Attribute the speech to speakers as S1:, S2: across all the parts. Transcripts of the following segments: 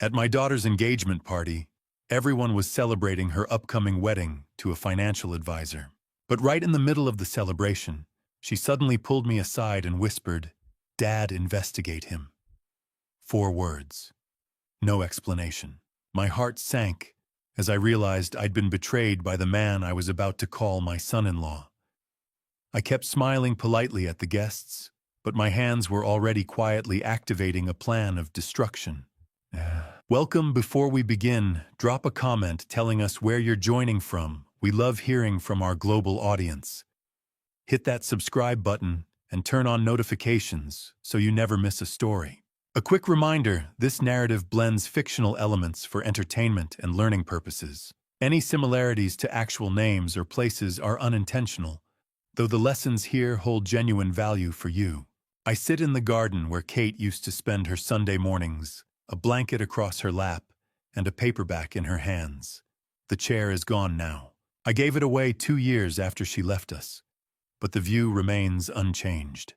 S1: At my daughter's engagement party, everyone was celebrating her upcoming wedding to a financial advisor. But right in the middle of the celebration, she suddenly pulled me aside and whispered, "Dad, investigate him." 4 words. No explanation. My heart sank as I realized I'd been betrayed by the man I was about to call my son-in-law. I kept smiling politely at the guests, but my hands were already quietly activating a plan of destruction. Welcome. Before we begin, drop a comment telling us where you're joining from. We love hearing from our global audience. Hit that subscribe button and turn on notifications so you never miss a story. A quick reminder, this narrative blends fictional elements for entertainment and learning purposes. Any similarities to actual names or places are unintentional, though the lessons here hold genuine value for you. I sit in the garden where Kate used to spend her Sunday mornings, a blanket across her lap and a paperback in her hands. The chair is gone now. I gave it away 2 years after she left us, but the view remains unchanged.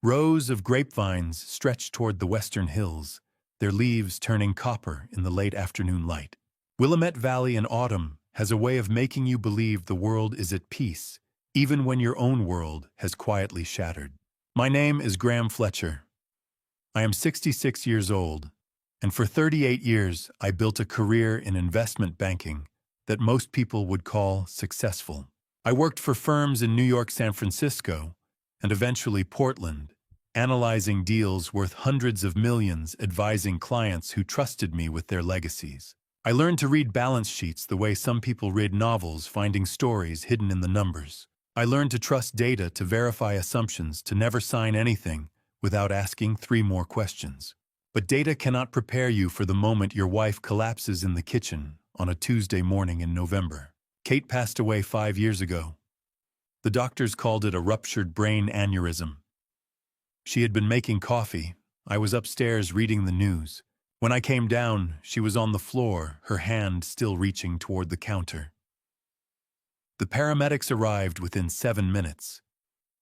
S1: Rows of grapevines stretch toward the western hills, their leaves turning copper in the late afternoon light. Willamette Valley in autumn has a way of making you believe the world is at peace, even when your own world has quietly shattered. My name is Graham Fletcher. I am 66 years old, and for 38 years I built a career in investment banking that most people would call successful. I worked for firms in New York, San Francisco, and eventually Portland, analyzing deals worth hundreds of millions, advising clients who trusted me with their legacies. I learned to read balance sheets the way some people read novels, finding stories hidden in the numbers. I learned to trust data to verify assumptions, to never sign anything without asking 3 more questions. But data cannot prepare you for the moment your wife collapses in the kitchen on a Tuesday morning in November. Kate passed away 5 years ago. The doctors called it a ruptured brain aneurysm. She had been making coffee. I was upstairs reading the news. When I came down, she was on the floor, her hand still reaching toward the counter. The paramedics arrived within 7 minutes.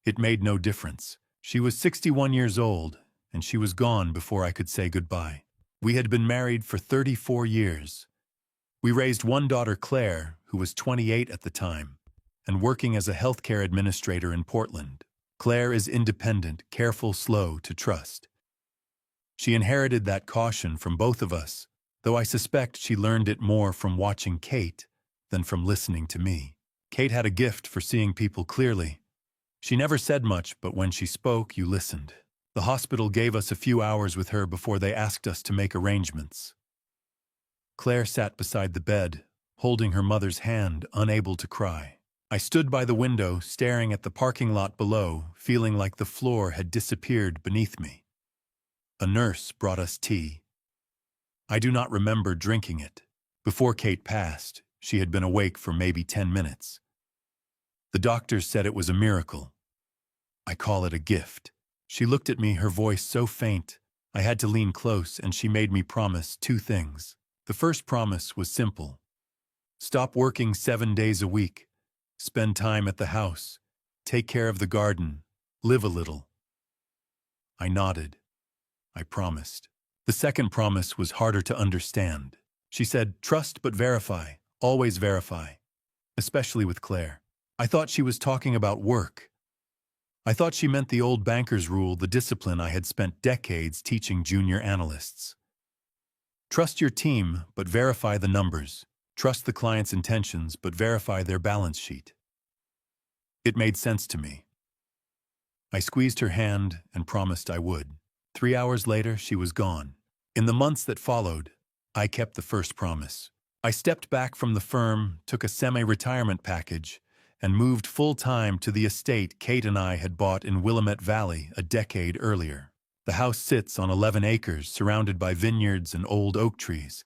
S1: It made no difference. She was 61 years old, and she was gone before I could say goodbye. We had been married for 34 years. We raised one daughter, Claire, who was 28 at the time, and working as a healthcare administrator in Portland. Claire is independent, careful, slow to trust. She inherited that caution from both of us, though I suspect she learned it more from watching Kate than from listening to me. Kate had a gift for seeing people clearly. She never said much, but when she spoke, you listened. The hospital gave us a few hours with her before they asked us to make arrangements. Claire sat beside the bed, holding her mother's hand, unable to cry. I stood by the window, staring at the parking lot below, feeling like the floor had disappeared beneath me. A nurse brought us tea. I do not remember drinking it. Before Kate passed, she had been awake for maybe 10 minutes. The doctors said it was a miracle. I call it a gift. She looked at me, her voice so faint, I had to lean close, and she made me promise 2 things. The first promise was simple. Stop working 7 days a week. Spend time at the house. Take care of the garden. Live a little. I nodded. I promised. The second promise was harder to understand. She said, "Trust but verify. Always verify." Especially with Claire. I thought she was talking about work. I thought she meant the old banker's rule, the discipline I had spent decades teaching junior analysts. Trust your team, but verify the numbers. Trust the client's intentions, but verify their balance sheet. It made sense to me. I squeezed her hand and promised I would. 3 hours later, she was gone. In the months that followed, I kept the first promise. I stepped back from the firm, took a semi-retirement package, and moved full-time to the estate Kate and I had bought in Willamette Valley a decade earlier. The house sits on 11 acres, surrounded by vineyards and old oak trees.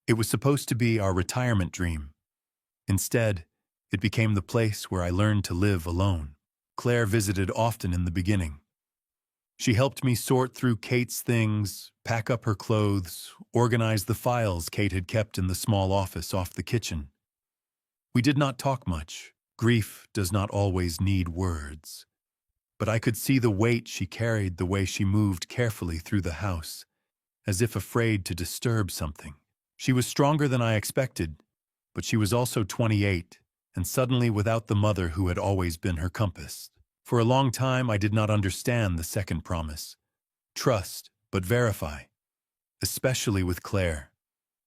S1: It was supposed to be our retirement dream. Instead, it became the place where I learned to live alone. Claire visited often in the beginning. She helped me sort through Kate's things, pack up her clothes, organize the files Kate had kept in the small office off the kitchen. We did not talk much. Grief does not always need words. But I could see the weight she carried, the way she moved carefully through the house, as if afraid to disturb something. She was stronger than I expected, but she was also 28, and suddenly without the mother who had always been her compass. For a long time I did not understand the second promise. Trust, but verify. Especially with Claire.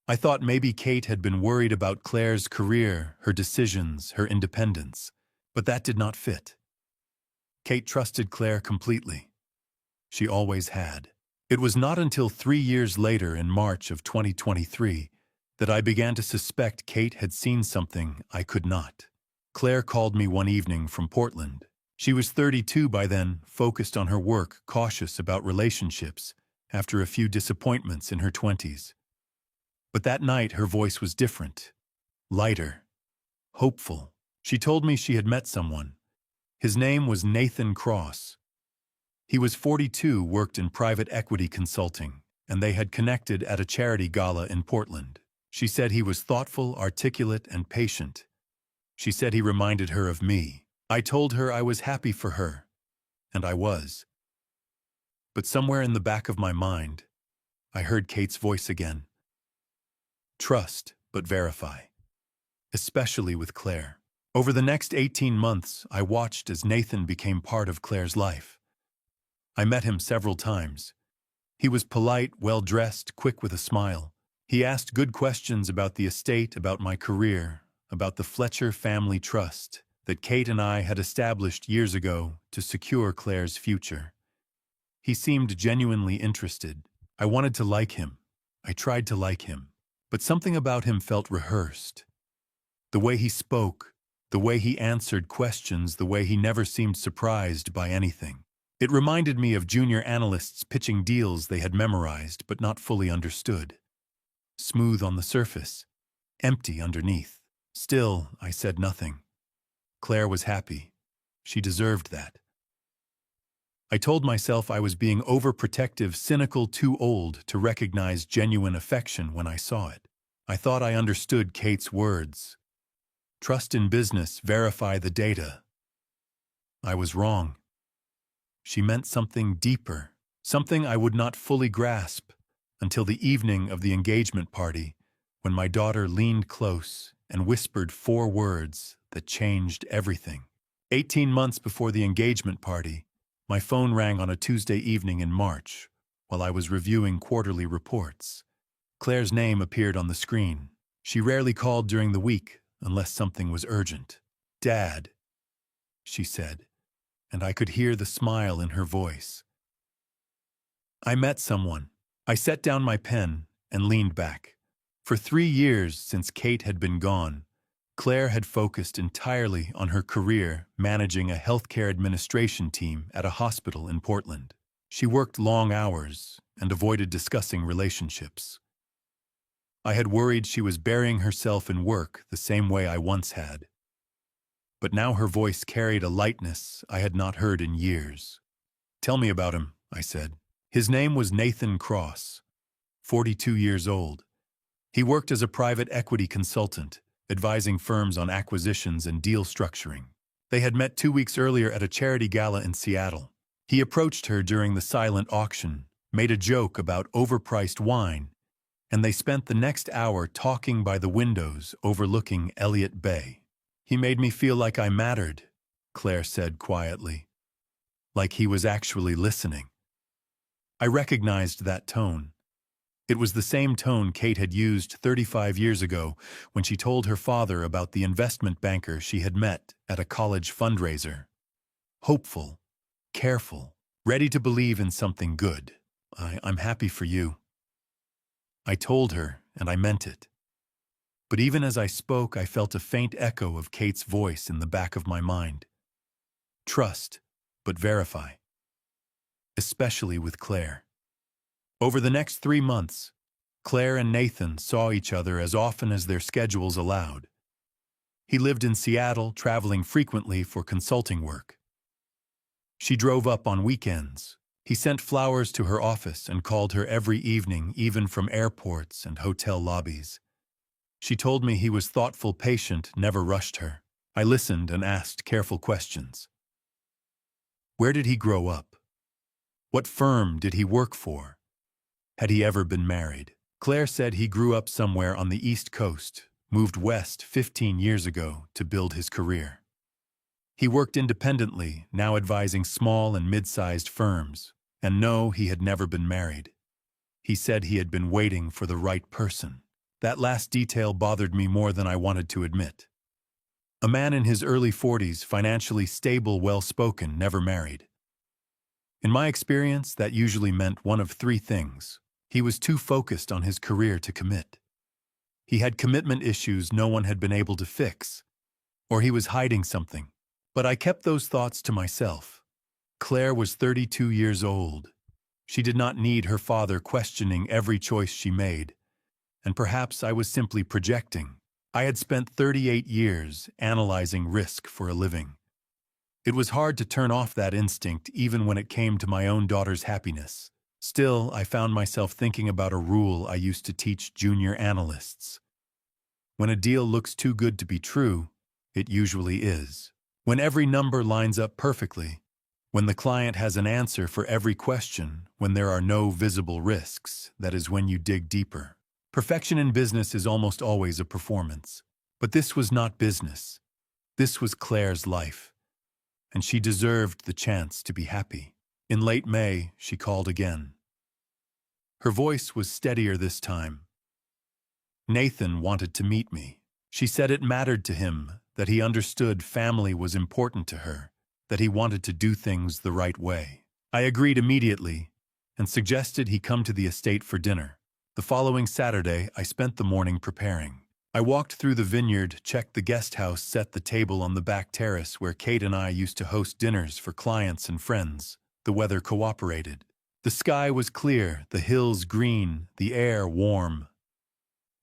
S1: I thought maybe Kate had been worried about Claire's career, her decisions, her independence. But that did not fit. Kate trusted Claire completely. She always had. It was not until 3 years later in March of 2023 that I began to suspect Kate had seen something I could not. Claire called me one evening from Portland. She was 32 by then, focused on her work, cautious about relationships, after a few disappointments in her 20s. But that night her voice was different, lighter, hopeful. She told me she had met someone. His name was Nathan Cross. He was 42, worked in private equity consulting, and they had connected at a charity gala in Portland. She said he was thoughtful, articulate, and patient. She said he reminded her of me. I told her I was happy for her, and I was. But somewhere in the back of my mind, I heard Kate's voice again. Trust, but verify. Especially with Claire. Over the next 18 months, I watched as Nathan became part of Claire's life. I met him several times. He was polite, well-dressed, quick with a smile. He asked good questions about the estate, about my career, about the Fletcher family trust that Kate and I had established years ago to secure Claire's future. He seemed genuinely interested. I wanted to like him. I tried to like him. But something about him felt rehearsed. The way he spoke, the way he answered questions, the way he never seemed surprised by anything. It reminded me of junior analysts pitching deals they had memorized but not fully understood. Smooth on the surface, empty underneath. Still, I said nothing. Claire was happy. She deserved that. I told myself I was being overprotective, cynical, too old to recognize genuine affection when I saw it. I thought I understood Kate's words. Trust in business, verify the data. I was wrong. She meant something deeper, something I would not fully grasp until the evening of the engagement party, when my daughter leaned close and whispered 4 words that changed everything. 18 months before the engagement party, my phone rang on a Tuesday evening in March while I was reviewing quarterly reports. Claire's name appeared on the screen. She rarely called during the week unless something was urgent. "Dad," she said, and I could hear the smile in her voice. I met someone. I set down my pen and leaned back. For 3 years since Kate had been gone, Claire had focused entirely on her career managing a healthcare administration team at a hospital in Portland. She worked long hours and avoided discussing relationships. I had worried she was burying herself in work the same way I once had. But now her voice carried a lightness I had not heard in years. "Tell me about him," I said. His name was Nathan Cross, 42 years old. He worked as a private equity consultant, advising firms on acquisitions and deal structuring. They had met 2 weeks earlier at a charity gala in Seattle. He approached her during the silent auction, made a joke about overpriced wine, and they spent the next hour talking by the windows overlooking Elliott Bay. "He made me feel like I mattered," Claire said quietly. Like he was actually listening. I recognized that tone. It was the same tone Kate had used 35 years ago when she told her father about the investment banker she had met at a college fundraiser. Hopeful, careful, ready to believe in something good. I'm happy for you." I told her, and I meant it. But even as I spoke, I felt a faint echo of Kate's voice in the back of my mind. Trust, but verify. Especially with Claire. Over the next 3 months, Claire and Nathan saw each other as often as their schedules allowed. He lived in Seattle, traveling frequently for consulting work. She drove up on weekends. He sent flowers to her office and called her every evening, even from airports and hotel lobbies. She told me he was thoughtful, patient, never rushed her. I listened and asked careful questions. Where did he grow up? What firm did he work for? Had he ever been married? Claire said he grew up somewhere on the East Coast, moved west 15 years ago to build his career. He worked independently, now advising small and mid-sized firms, and no, he had never been married. He said he had been waiting for the right person. That last detail bothered me more than I wanted to admit. A man in his early 40s, financially stable, well-spoken, never married. In my experience, that usually meant one of three things. He was too focused on his career to commit. He had commitment issues no one had been able to fix. Or he was hiding something. But I kept those thoughts to myself. Claire was 32 years old. She did not need her father questioning every choice she made. And perhaps I was simply projecting. I had spent 38 years analyzing risk for a living. It was hard to turn off that instinct even when it came to my own daughter's happiness. Still, I found myself thinking about a rule I used to teach junior analysts. When a deal looks too good to be true, it usually is. When every number lines up perfectly, when the client has an answer for every question, when there are no visible risks, that is when you dig deeper. Perfection in business is almost always a performance. But this was not business. This was Claire's life. And she deserved the chance to be happy. In late May, she called again. Her voice was steadier this time. Nathan wanted to meet me. She said it mattered to him, that he understood family was important to her, that he wanted to do things the right way. I agreed immediately and suggested he come to the estate for dinner. The following Saturday, I spent the morning preparing. I walked through the vineyard, checked the guest house, set the table on the back terrace where Kate and I used to host dinners for clients and friends. The weather cooperated. The sky was clear, the hills green, the air warm.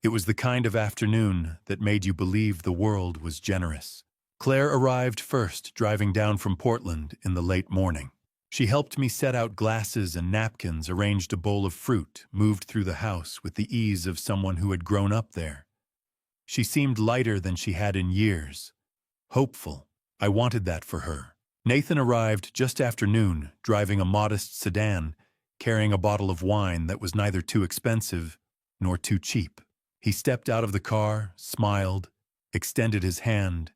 S1: It was the kind of afternoon that made you believe the world was generous. Claire arrived first, driving down from Portland in the late morning. She helped me set out glasses and napkins, arranged a bowl of fruit, moved through the house with the ease of someone who had grown up there. She seemed lighter than she had in years. Hopeful. I wanted that for her. Nathan arrived just after noon, driving a modest sedan, carrying a bottle of wine that was neither too expensive nor too cheap. He stepped out of the car, smiled, extended his hand,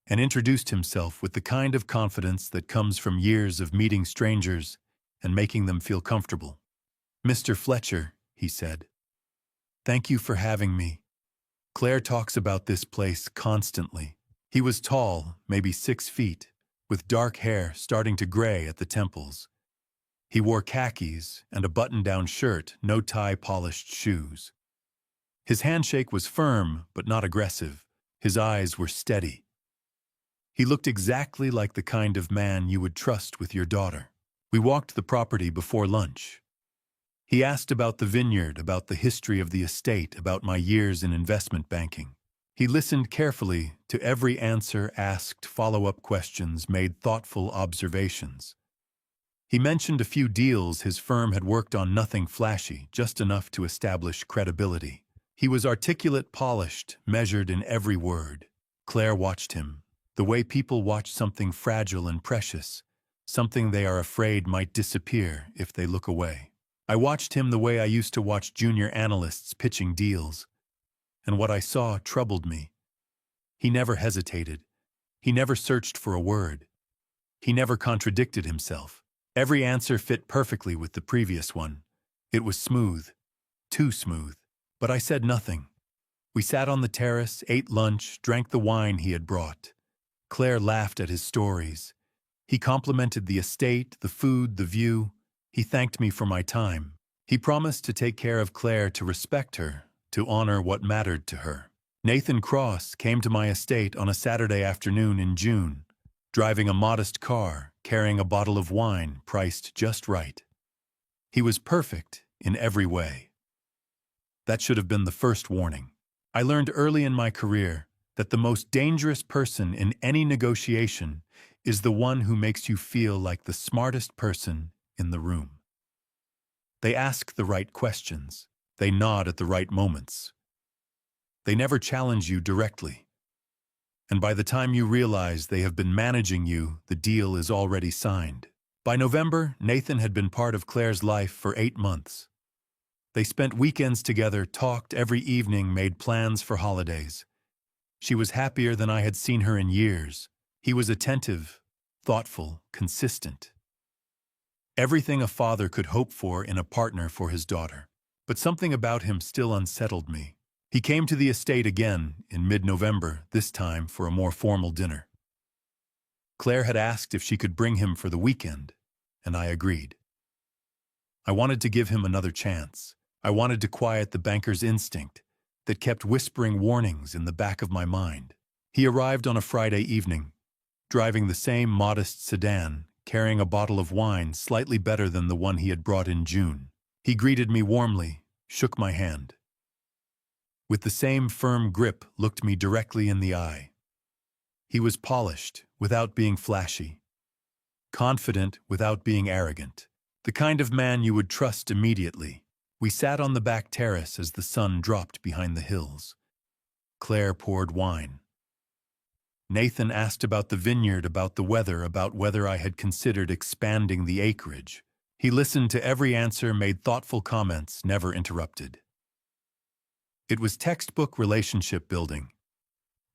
S1: and introduced himself with the kind of confidence that comes from years of meeting strangers and making them feel comfortable. "Mr. Fletcher," he said, "thank you for having me. Claire talks about this place constantly." He was tall, maybe 6 feet, with dark hair starting to gray at the temples. He wore khakis and a button-down shirt, no tie, polished shoes. His handshake was firm, but not aggressive. His eyes were steady. He looked exactly like the kind of man you would trust with your daughter. We walked the property before lunch. He asked about the vineyard, about the history of the estate, about my years in investment banking. He listened carefully to every answer, asked follow-up questions, made thoughtful observations. He mentioned a few deals his firm had worked on, nothing flashy, just enough to establish credibility. He was articulate, polished, measured in every word. Claire watched him, the way people watch something fragile and precious, something they are afraid might disappear if they look away. I watched him the way I used to watch junior analysts pitching deals, and what I saw troubled me. He never hesitated. He never searched for a word. He never contradicted himself. Every answer fit perfectly with the previous one. It was smooth, too smooth. But I said nothing. We sat on the terrace, ate lunch, drank the wine he had brought. Claire laughed at his stories. He complimented the estate, the food, the view. He thanked me for my time. He promised to take care of Claire, to respect her, to honor what mattered to her. Nathan Cross came to my estate on a Saturday afternoon in June, driving a modest car, carrying a bottle of wine priced just right. He was perfect in every way. That should have been the first warning. I learned early in my career that the most dangerous person in any negotiation is the one who makes you feel like the smartest person in the room. They ask the right questions. They nod at the right moments. They never challenge you directly. And by the time you realize they have been managing you, the deal is already signed. By November, Nathan had been part of Claire's life for 8 months. They spent weekends together, talked every evening, made plans for holidays. She was happier than I had seen her in years. He was attentive, thoughtful, consistent. Everything a father could hope for in a partner for his daughter. But something about him still unsettled me. He came to the estate again in mid-November, this time for a more formal dinner. Claire had asked if she could bring him for the weekend, and I agreed. I wanted to give him another chance. I wanted to quiet the banker's instinct that kept whispering warnings in the back of my mind. He arrived on a Friday evening, driving the same modest sedan, carrying a bottle of wine slightly better than the one he had brought in June. He greeted me warmly, shook my hand. With the same firm grip, looked me directly in the eye. He was polished, without being flashy. Confident, without being arrogant. The kind of man you would trust immediately. We sat on the back terrace as the sun dropped behind the hills. Claire poured wine. Nathan asked about the vineyard, about the weather, about whether I had considered expanding the acreage. He listened to every answer, made thoughtful comments, never interrupted. It was textbook relationship building.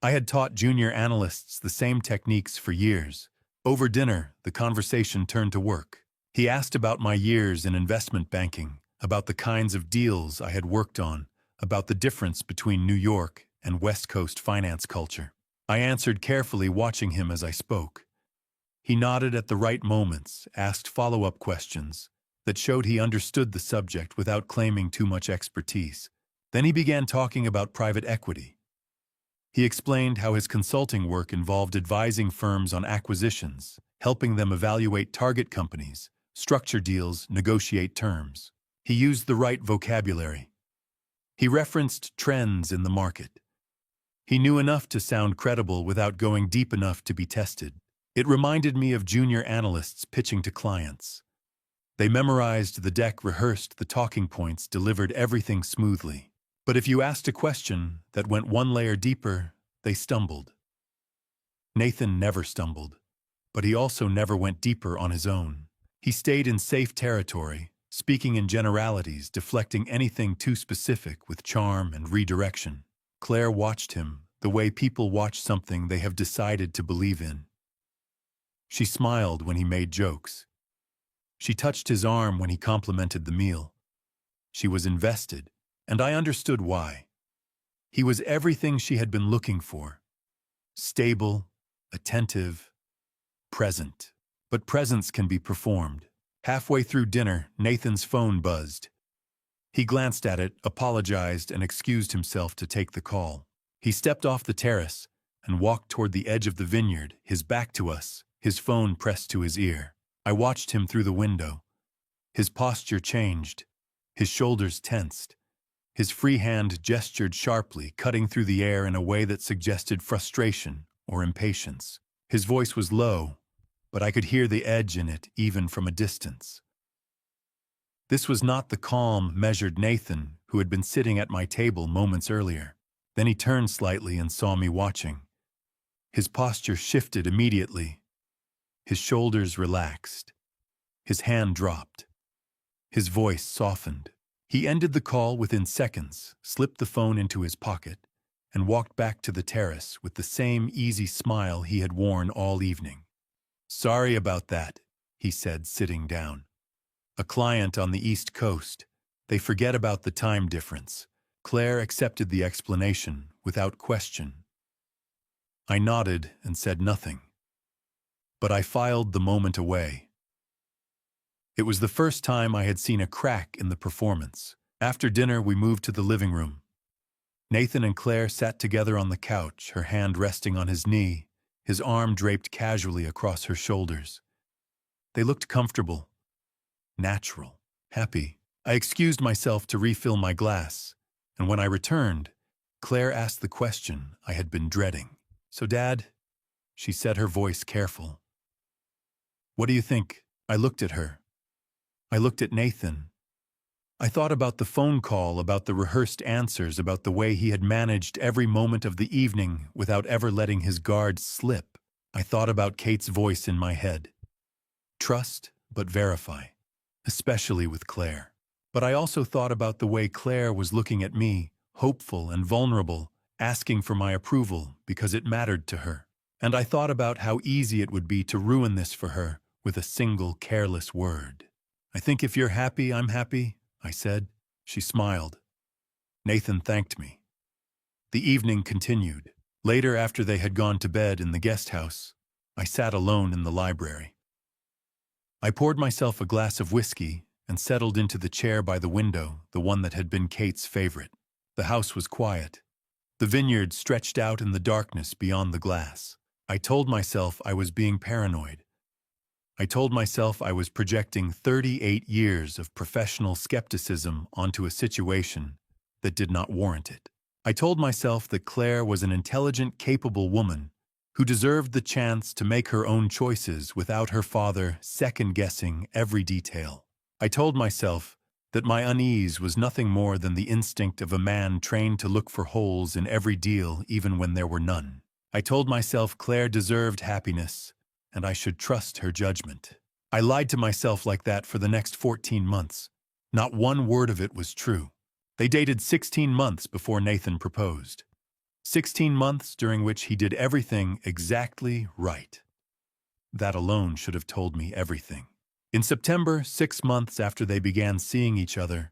S1: I had taught junior analysts the same techniques for years. Over dinner, the conversation turned to work. He asked about my years in investment banking, about the kinds of deals I had worked on, about the difference between New York and West Coast finance culture. I answered carefully, watching him as I spoke. He nodded at the right moments, asked follow-up questions that showed he understood the subject without claiming too much expertise. Then he began talking about private equity. He explained how his consulting work involved advising firms on acquisitions, helping them evaluate target companies, structure deals, negotiate terms. He used the right vocabulary. He referenced trends in the market. He knew enough to sound credible without going deep enough to be tested. It reminded me of junior analysts pitching to clients. They memorized the deck, rehearsed the talking points, delivered everything smoothly. But if you asked a question that went one layer deeper, they stumbled. Nathan never stumbled, but he also never went deeper on his own. He stayed in safe territory, speaking in generalities, deflecting anything too specific with charm and redirection. Claire watched him, the way people watch something they have decided to believe in. She smiled when he made jokes. She touched his arm when he complimented the meal. She was invested, and I understood why. He was everything she had been looking for. Stable, attentive, present. But presence can be performed. Halfway through dinner, Nathan's phone buzzed. He glanced at it, apologized, and excused himself to take the call. He stepped off the terrace and walked toward the edge of the vineyard, his back to us, his phone pressed to his ear. I watched him through the window. His posture changed. His shoulders tensed. His free hand gestured sharply, cutting through the air in a way that suggested frustration or impatience. His voice was low, but I could hear the edge in it even from a distance. This was not the calm, measured Nathan who had been sitting at my table moments earlier. Then he turned slightly and saw me watching. His posture shifted immediately. His shoulders relaxed. His hand dropped. His voice softened. He ended the call within seconds, slipped the phone into his pocket, and walked back to the terrace with the same easy smile he had worn all evening. "Sorry about that," he said, sitting down. "A client on the East Coast. They forget about the time difference." Claire accepted the explanation without question. I nodded and said nothing. But I filed the moment away. It was the first time I had seen a crack in the performance. After dinner, we moved to the living room. Nathan and Claire sat together on the couch, her hand resting on his knee, his arm draped casually across her shoulders. They looked comfortable, natural, happy. I excused myself to refill my glass, and when I returned, Claire asked the question I had been dreading. "So, Dad," she said, her voice careful, "what do you think?" I looked at her. I looked at Nathan. I thought about the phone call, about the rehearsed answers, about the way he had managed every moment of the evening without ever letting his guard slip. I thought about Kate's voice in my head. Trust, but verify, especially with Claire. But I also thought about the way Claire was looking at me, hopeful and vulnerable, asking for my approval because it mattered to her. And I thought about how easy it would be to ruin this for her with a single careless word. "I think if you're happy, I'm happy," I said. She smiled. Nathan thanked me. The evening continued. Later, after they had gone to bed in the guest house, I sat alone in the library. I poured myself a glass of whiskey and settled into the chair by the window, the one that had been Kate's favorite. The house was quiet. The vineyard stretched out in the darkness beyond the glass. I told myself I was being paranoid. I told myself I was projecting 38 years of professional skepticism onto a situation that did not warrant it. I told myself that Claire was an intelligent, capable woman who deserved the chance to make her own choices without her father second-guessing every detail. I told myself that my unease was nothing more than the instinct of a man trained to look for holes in every deal even when there were none. I told myself Claire deserved happiness, and I should trust her judgment. I lied to myself like that for the next 14 months. Not one word of it was true. They dated 16 months before Nathan proposed. 16 months during which he did everything exactly right. That alone should have told me everything. In September, 6 months after they began seeing each other,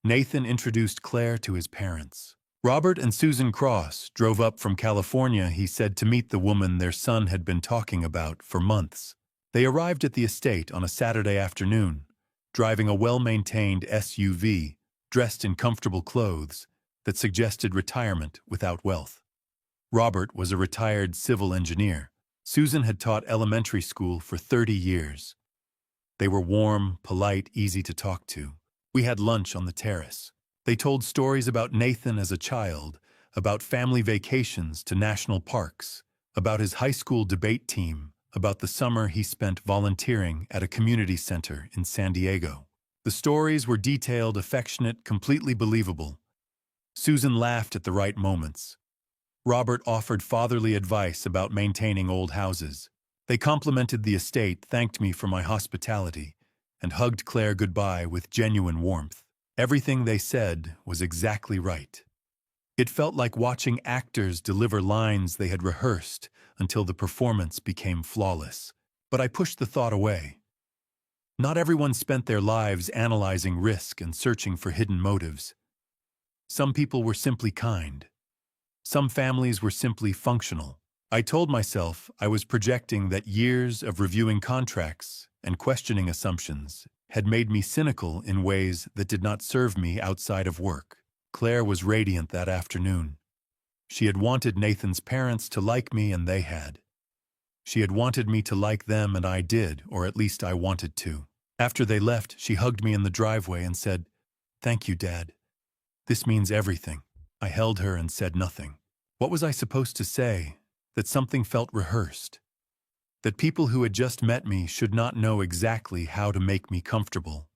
S1: Nathan introduced Claire to his parents. Robert and Susan Cross drove up from California, he said, to meet the woman their son had been talking about for months. They arrived at the estate on a Saturday afternoon, driving a well-maintained SUV, dressed in comfortable clothes that suggested retirement without wealth. Robert was a retired civil engineer. Susan had taught elementary school for 30 years. They were warm, polite, easy to talk to. We had lunch on the terrace. They told stories about Nathan as a child, about family vacations to national parks, about his high school debate team, about the summer he spent volunteering at a community center in San Diego. The stories were detailed, affectionate, completely believable. Susan laughed at the right moments. Robert offered fatherly advice about maintaining old houses. They complimented the estate, thanked me for my hospitality, and hugged Claire goodbye with genuine warmth. Everything they said was exactly right. It felt like watching actors deliver lines they had rehearsed until the performance became flawless. But I pushed the thought away. Not everyone spent their lives analyzing risk and searching for hidden motives. Some people were simply kind. Some families were simply functional. I told myself I was projecting that years of reviewing contracts and questioning assumptions had made me cynical in ways that did not serve me outside of work. Claire was radiant that afternoon. She had wanted Nathan's parents to like me, and they had. She had wanted me to like them, and I did, or at least I wanted to. After they left, she hugged me in the driveway and said, "Thank you, Dad. This means everything." I held her and said nothing. What was I supposed to say? That something felt rehearsed. That people who had just met me should not know exactly how to make me comfortable.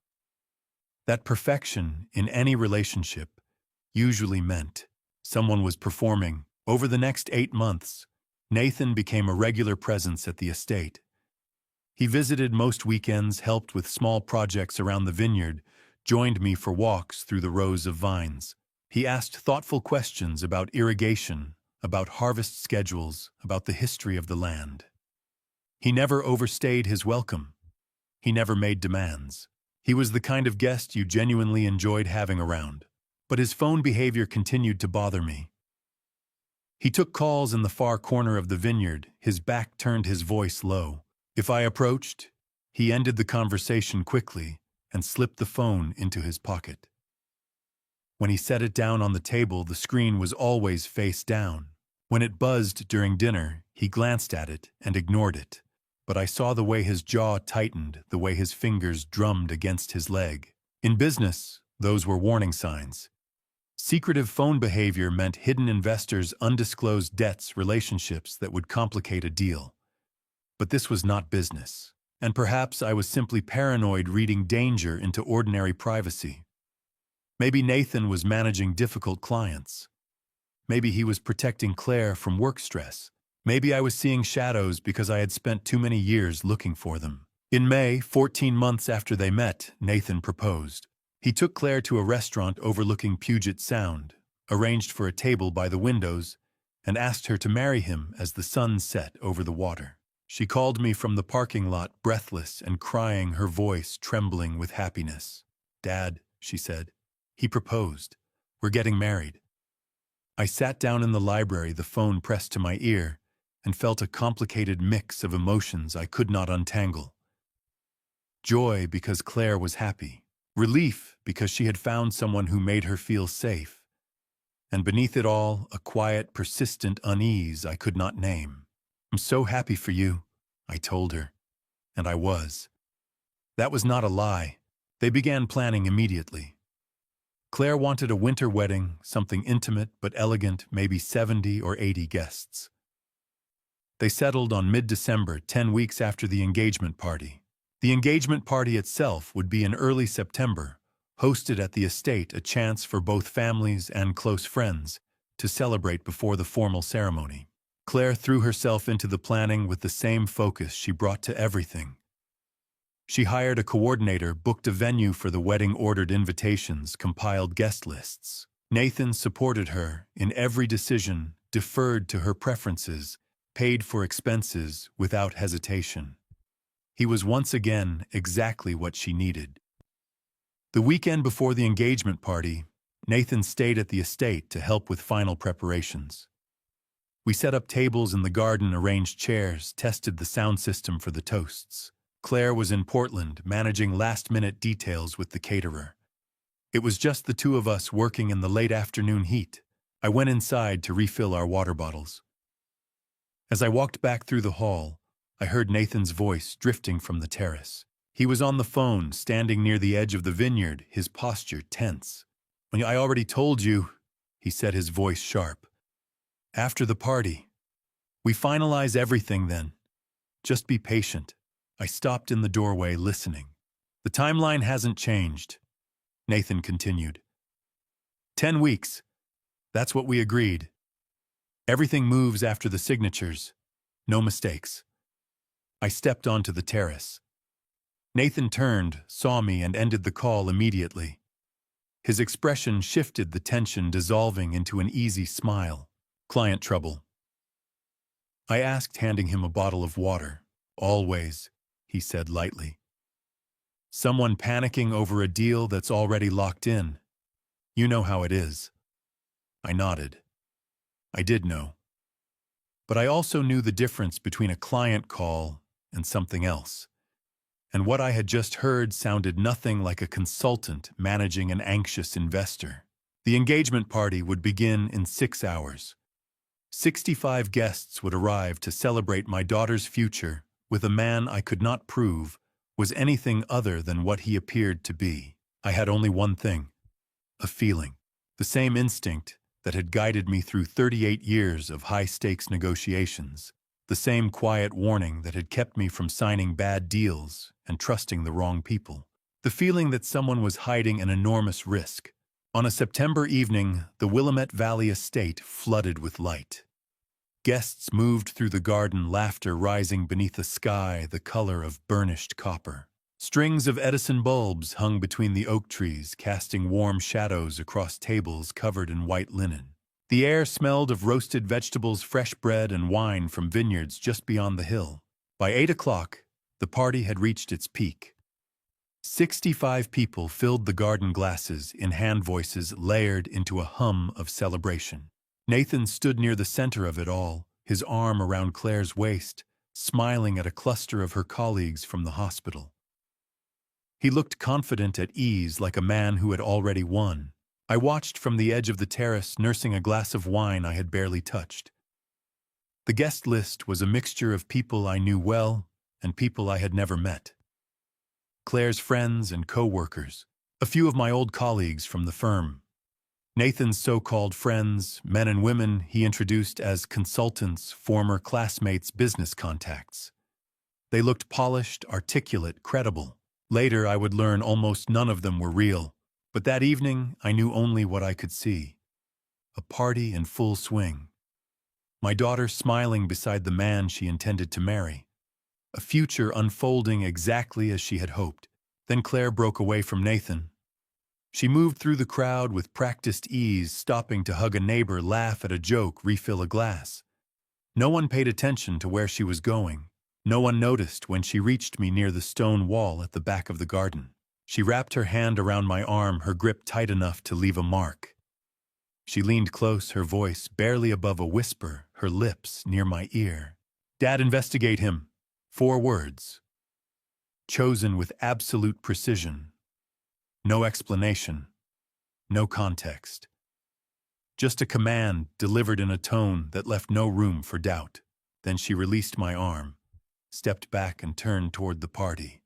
S1: That perfection in any relationship usually meant someone was performing. Over the next 8 months, Nathan became a regular presence at the estate. He visited most weekends, helped with small projects around the vineyard, joined me for walks through the rows of vines. He asked thoughtful questions about irrigation, about harvest schedules, about the history of the land. He never overstayed his welcome. He never made demands. He was the kind of guest you genuinely enjoyed having around. But his phone behavior continued to bother me. He took calls in the far corner of the vineyard, his back turned, his voice low. If I approached, he ended the conversation quickly and slipped the phone into his pocket. When he set it down on the table, the screen was always face down. When it buzzed during dinner, he glanced at it and ignored it. But I saw the way his jaw tightened, the way his fingers drummed against his leg. In business, those were warning signs. Secretive phone behavior meant hidden investors, undisclosed debts, relationships that would complicate a deal. But this was not business. And perhaps I was simply paranoid, reading danger into ordinary privacy. Maybe Nathan was managing difficult clients. Maybe he was protecting Claire from work stress. Maybe I was seeing shadows because I had spent too many years looking for them. In May, 14 months after they met, Nathan proposed. He took Claire to a restaurant overlooking Puget Sound, arranged for a table by the windows, and asked her to marry him as the sun set over the water. She called me from the parking lot, breathless and crying, her voice trembling with happiness. "Dad," she said, "he proposed. We're getting married." I sat down in the library, the phone pressed to my ear, and felt a complicated mix of emotions I could not untangle. Joy because Claire was happy. Relief because she had found someone who made her feel safe. And beneath it all, a quiet, persistent unease I could not name. "I'm so happy for you," I told her. And I was. That was not a lie. They began planning immediately. Claire wanted a winter wedding, something intimate but elegant, maybe 70 or 80 guests. They settled on mid-December, 10 weeks after the engagement party. The engagement party itself would be in early September, hosted at the estate, a chance for both families and close friends to celebrate before the formal ceremony. Claire threw herself into the planning with the same focus she brought to everything. She hired a coordinator, booked a venue for the wedding, ordered invitations, compiled guest lists. Nathan supported her in every decision, deferred to her preferences, paid for expenses without hesitation. He was once again exactly what she needed. The weekend before the engagement party, Nathan stayed at the estate to help with final preparations. We set up tables in the garden, arranged chairs, tested the sound system for the toasts. Claire was in Portland, managing last-minute details with the caterer. It was just the two of us working in the late afternoon heat. I went inside to refill our water bottles. As I walked back through the hall, I heard Nathan's voice drifting from the terrace. He was on the phone, standing near the edge of the vineyard, his posture tense. "I already told you," he said, his voice sharp. "After the party. We finalize everything then. Just be patient." I stopped in the doorway, listening. "The timeline hasn't changed," Nathan continued. 10 weeks. That's what we agreed. Everything moves after the signatures. No mistakes." I stepped onto the terrace. Nathan turned, saw me, and ended the call immediately. His expression shifted, the tension dissolving into an easy smile. "Client trouble," I asked, handing him a bottle of water. "Always," he said lightly. "Someone panicking over a deal that's already locked in. You know how it is." I nodded. I did know. But I also knew the difference between a client call and something else. And what I had just heard sounded nothing like a consultant managing an anxious investor. The engagement party would begin in 6 hours. 65 guests would arrive to celebrate my daughter's future with a man I could not prove was anything other than what he appeared to be. I had only one thing, a feeling, the same instinct that had guided me through 38 years of high-stakes negotiations, the same quiet warning that had kept me from signing bad deals and trusting the wrong people, the feeling that someone was hiding an enormous risk. On a September evening, the Willamette Valley estate flooded with light. Guests moved through the garden, laughter rising beneath a sky the color of burnished copper. Strings of Edison bulbs hung between the oak trees, casting warm shadows across tables covered in white linen. The air smelled of roasted vegetables, fresh bread, and wine from vineyards just beyond the hill. By 8 o'clock, the party had reached its peak. 65 people filled the garden, glasses in hand, voices layered into a hum of celebration. Nathan stood near the center of it all, his arm around Claire's waist, smiling at a cluster of her colleagues from the hospital. He looked confident, at ease, like a man who had already won. I watched from the edge of the terrace, nursing a glass of wine I had barely touched. The guest list was a mixture of people I knew well and people I had never met. Claire's friends and co-workers, a few of my old colleagues from the firm. Nathan's so-called friends, men and women he introduced as consultants, former classmates, business contacts. They looked polished, articulate, credible. Later, I would learn almost none of them were real. But that evening, I knew only what I could see. A party in full swing. My daughter smiling beside the man she intended to marry. A future unfolding exactly as she had hoped. Then Claire broke away from Nathan. She moved through the crowd with practiced ease, stopping to hug a neighbor, laugh at a joke, refill a glass. No one paid attention to where she was going. No one noticed when she reached me near the stone wall at the back of the garden. She wrapped her hand around my arm, her grip tight enough to leave a mark. She leaned close, her voice barely above a whisper, her lips near my ear. "Dad, investigate him." 4 words, chosen with absolute precision. No explanation, no context. Just a command delivered in a tone that left no room for doubt. Then she released my arm, stepped back and turned toward the party.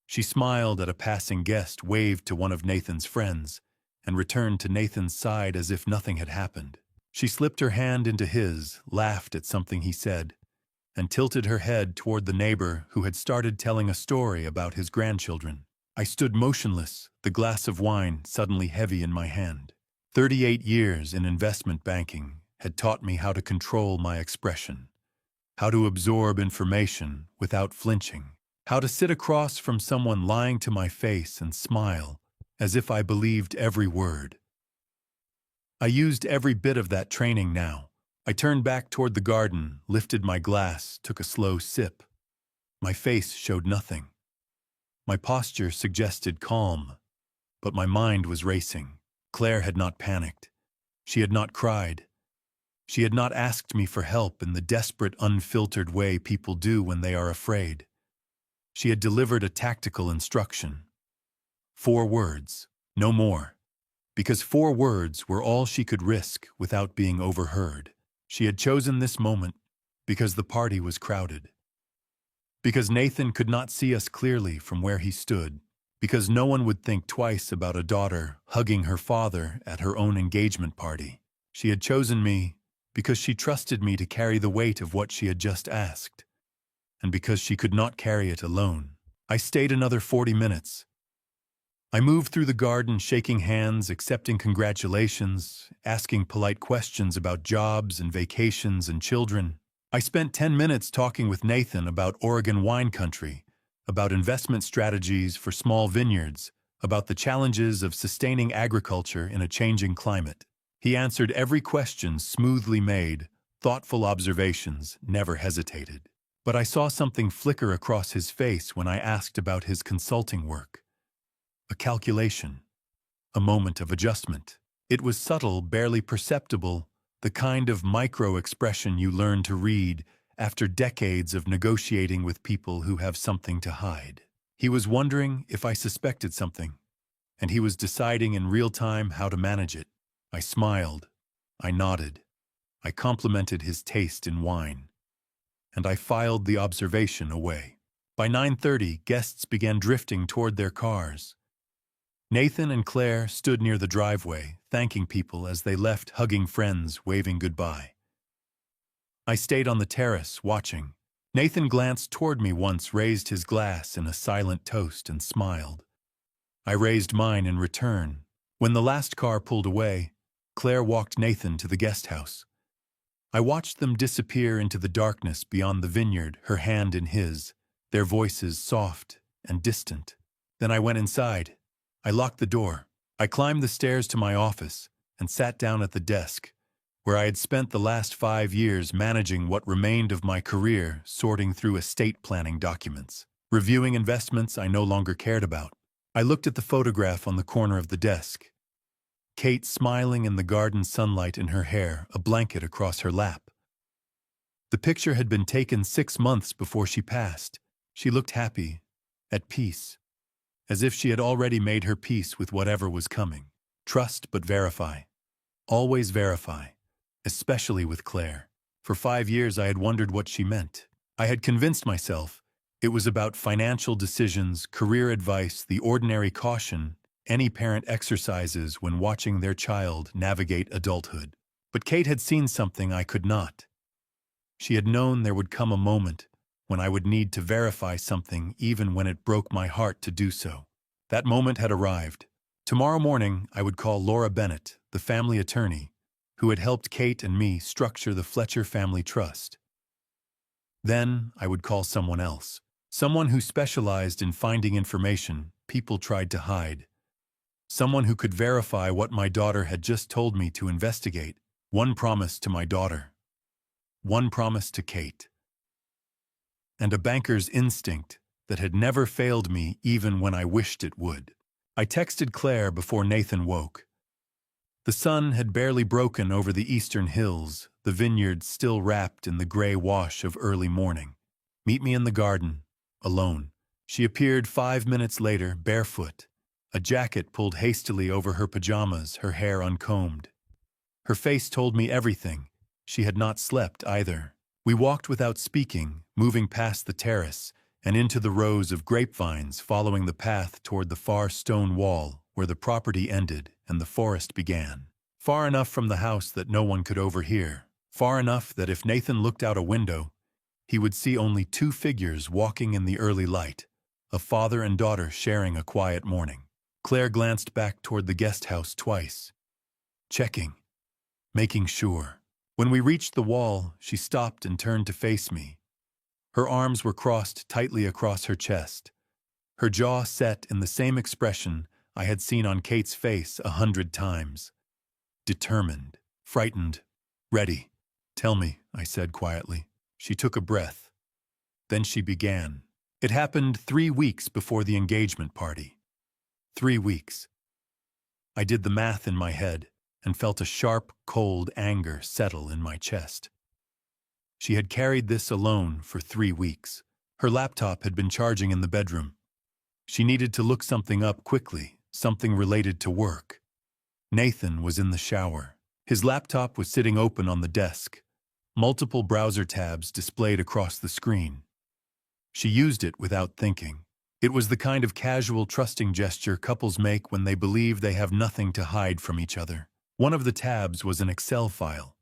S1: She smiled at a passing guest, waved to one of Nathan's friends, and returned to Nathan's side as if nothing had happened. She slipped her hand into his, laughed at something he said, and tilted her head toward the neighbor who had started telling a story about his grandchildren. I stood motionless, the glass of wine suddenly heavy in my hand. 38 years in investment banking had taught me how to control my expression, how to absorb information without flinching, how to sit across from someone lying to my face and smile as if I believed every word. I used every bit of that training now. I turned back toward the garden, lifted my glass, took a slow sip. My face showed nothing. My posture suggested calm, but my mind was racing. Claire had not panicked. She had not cried. She had not asked me for help in the desperate, unfiltered way people do when they are afraid. She had delivered a tactical instruction. 4 words, no more. Because 4 words were all she could risk without being overheard. She had chosen this moment because the party was crowded. Because Nathan could not see us clearly from where he stood. Because no one would think twice about a daughter hugging her father at her own engagement party. She had chosen me because she trusted me to carry the weight of what she had just asked. And because she could not carry it alone. I stayed another 40 minutes. I moved through the garden, shaking hands, accepting congratulations, asking polite questions about jobs and vacations and children. I spent 10 minutes talking with Nathan about Oregon wine country, about investment strategies for small vineyards, about the challenges of sustaining agriculture in a changing climate. He answered every question, smoothly made, thoughtful observations, never hesitated. But I saw something flicker across his face when I asked about his consulting work. A calculation, a moment of adjustment. It was subtle, barely perceptible, the kind of micro-expression you learn to read after decades of negotiating with people who have something to hide. He was wondering if I suspected something, and he was deciding in real time how to manage it. I smiled. I nodded. I complimented his taste in wine. And I filed the observation away. By 9:30, guests began drifting toward their cars. Nathan and Claire stood near the driveway, thanking people as they left, hugging friends, waving goodbye. I stayed on the terrace, watching. Nathan glanced toward me once, raised his glass in a silent toast, and smiled. I raised mine in return. When the last car pulled away, Claire walked Nathan to the guest house. I watched them disappear into the darkness beyond the vineyard, her hand in his, their voices soft and distant. Then I went inside. I locked the door. I climbed the stairs to my office and sat down at the desk, where I had spent the last 5 years managing what remained of my career, sorting through estate planning documents, reviewing investments I no longer cared about. I looked at the photograph on the corner of the desk. Kate smiling in the garden sunlight in her hair, a blanket across her lap. The picture had been taken 6 months before she passed. She looked happy, at peace, as if she had already made her peace with whatever was coming. Trust but verify. Always verify, especially with Claire. For 5 years I had wondered what she meant. I had convinced myself it was about financial decisions, career advice, the ordinary caution any parent exercises when watching their child navigate adulthood. But Kate had seen something I could not. She had known there would come a moment when I would need to verify something even when it broke my heart to do so. That moment had arrived. Tomorrow morning I would call Laura Bennett, the family attorney, who had helped Kate and me structure the Fletcher Family Trust. Then I would call someone else, someone who specialized in finding information people tried to hide, Someone who could verify what my daughter had just told me to investigate. One promise to my daughter. One promise to Kate. And a banker's instinct that had never failed me even when I wished it would. I texted Claire before Nathan woke. The sun had barely broken over the eastern hills, the vineyards still wrapped in the gray wash of early morning. Meet me in the garden, alone. She appeared 5 minutes later, barefoot, a jacket pulled hastily over her pajamas, her hair uncombed. Her face told me everything. She had not slept either. We walked without speaking, moving past the terrace and into the rows of grapevines, following the path toward the far stone wall where the property ended and the forest began. Far enough from the house that no one could overhear. Far enough that if Nathan looked out a window, he would see only two figures walking in the early light, a father and daughter sharing a quiet morning. Claire glanced back toward the guest house twice, checking, making sure. When we reached the wall, she stopped and turned to face me. Her arms were crossed tightly across her chest, her jaw set in the same expression I had seen on Kate's face 100 times. Determined, frightened, ready. "Tell me," I said quietly. She took a breath. Then she began. It happened 3 weeks before the engagement party. 3 weeks. I did the math in my head and felt a sharp, cold anger settle in my chest. She had carried this alone for 3 weeks. Her laptop had been charging in the bedroom. She needed to look something up quickly, something related to work. Nathan was in the shower. His laptop was sitting open on the desk, multiple browser tabs displayed across the screen. She used it without thinking. It was the kind of casual, trusting gesture couples make when they believe they have nothing to hide from each other. One of the tabs was an Excel file.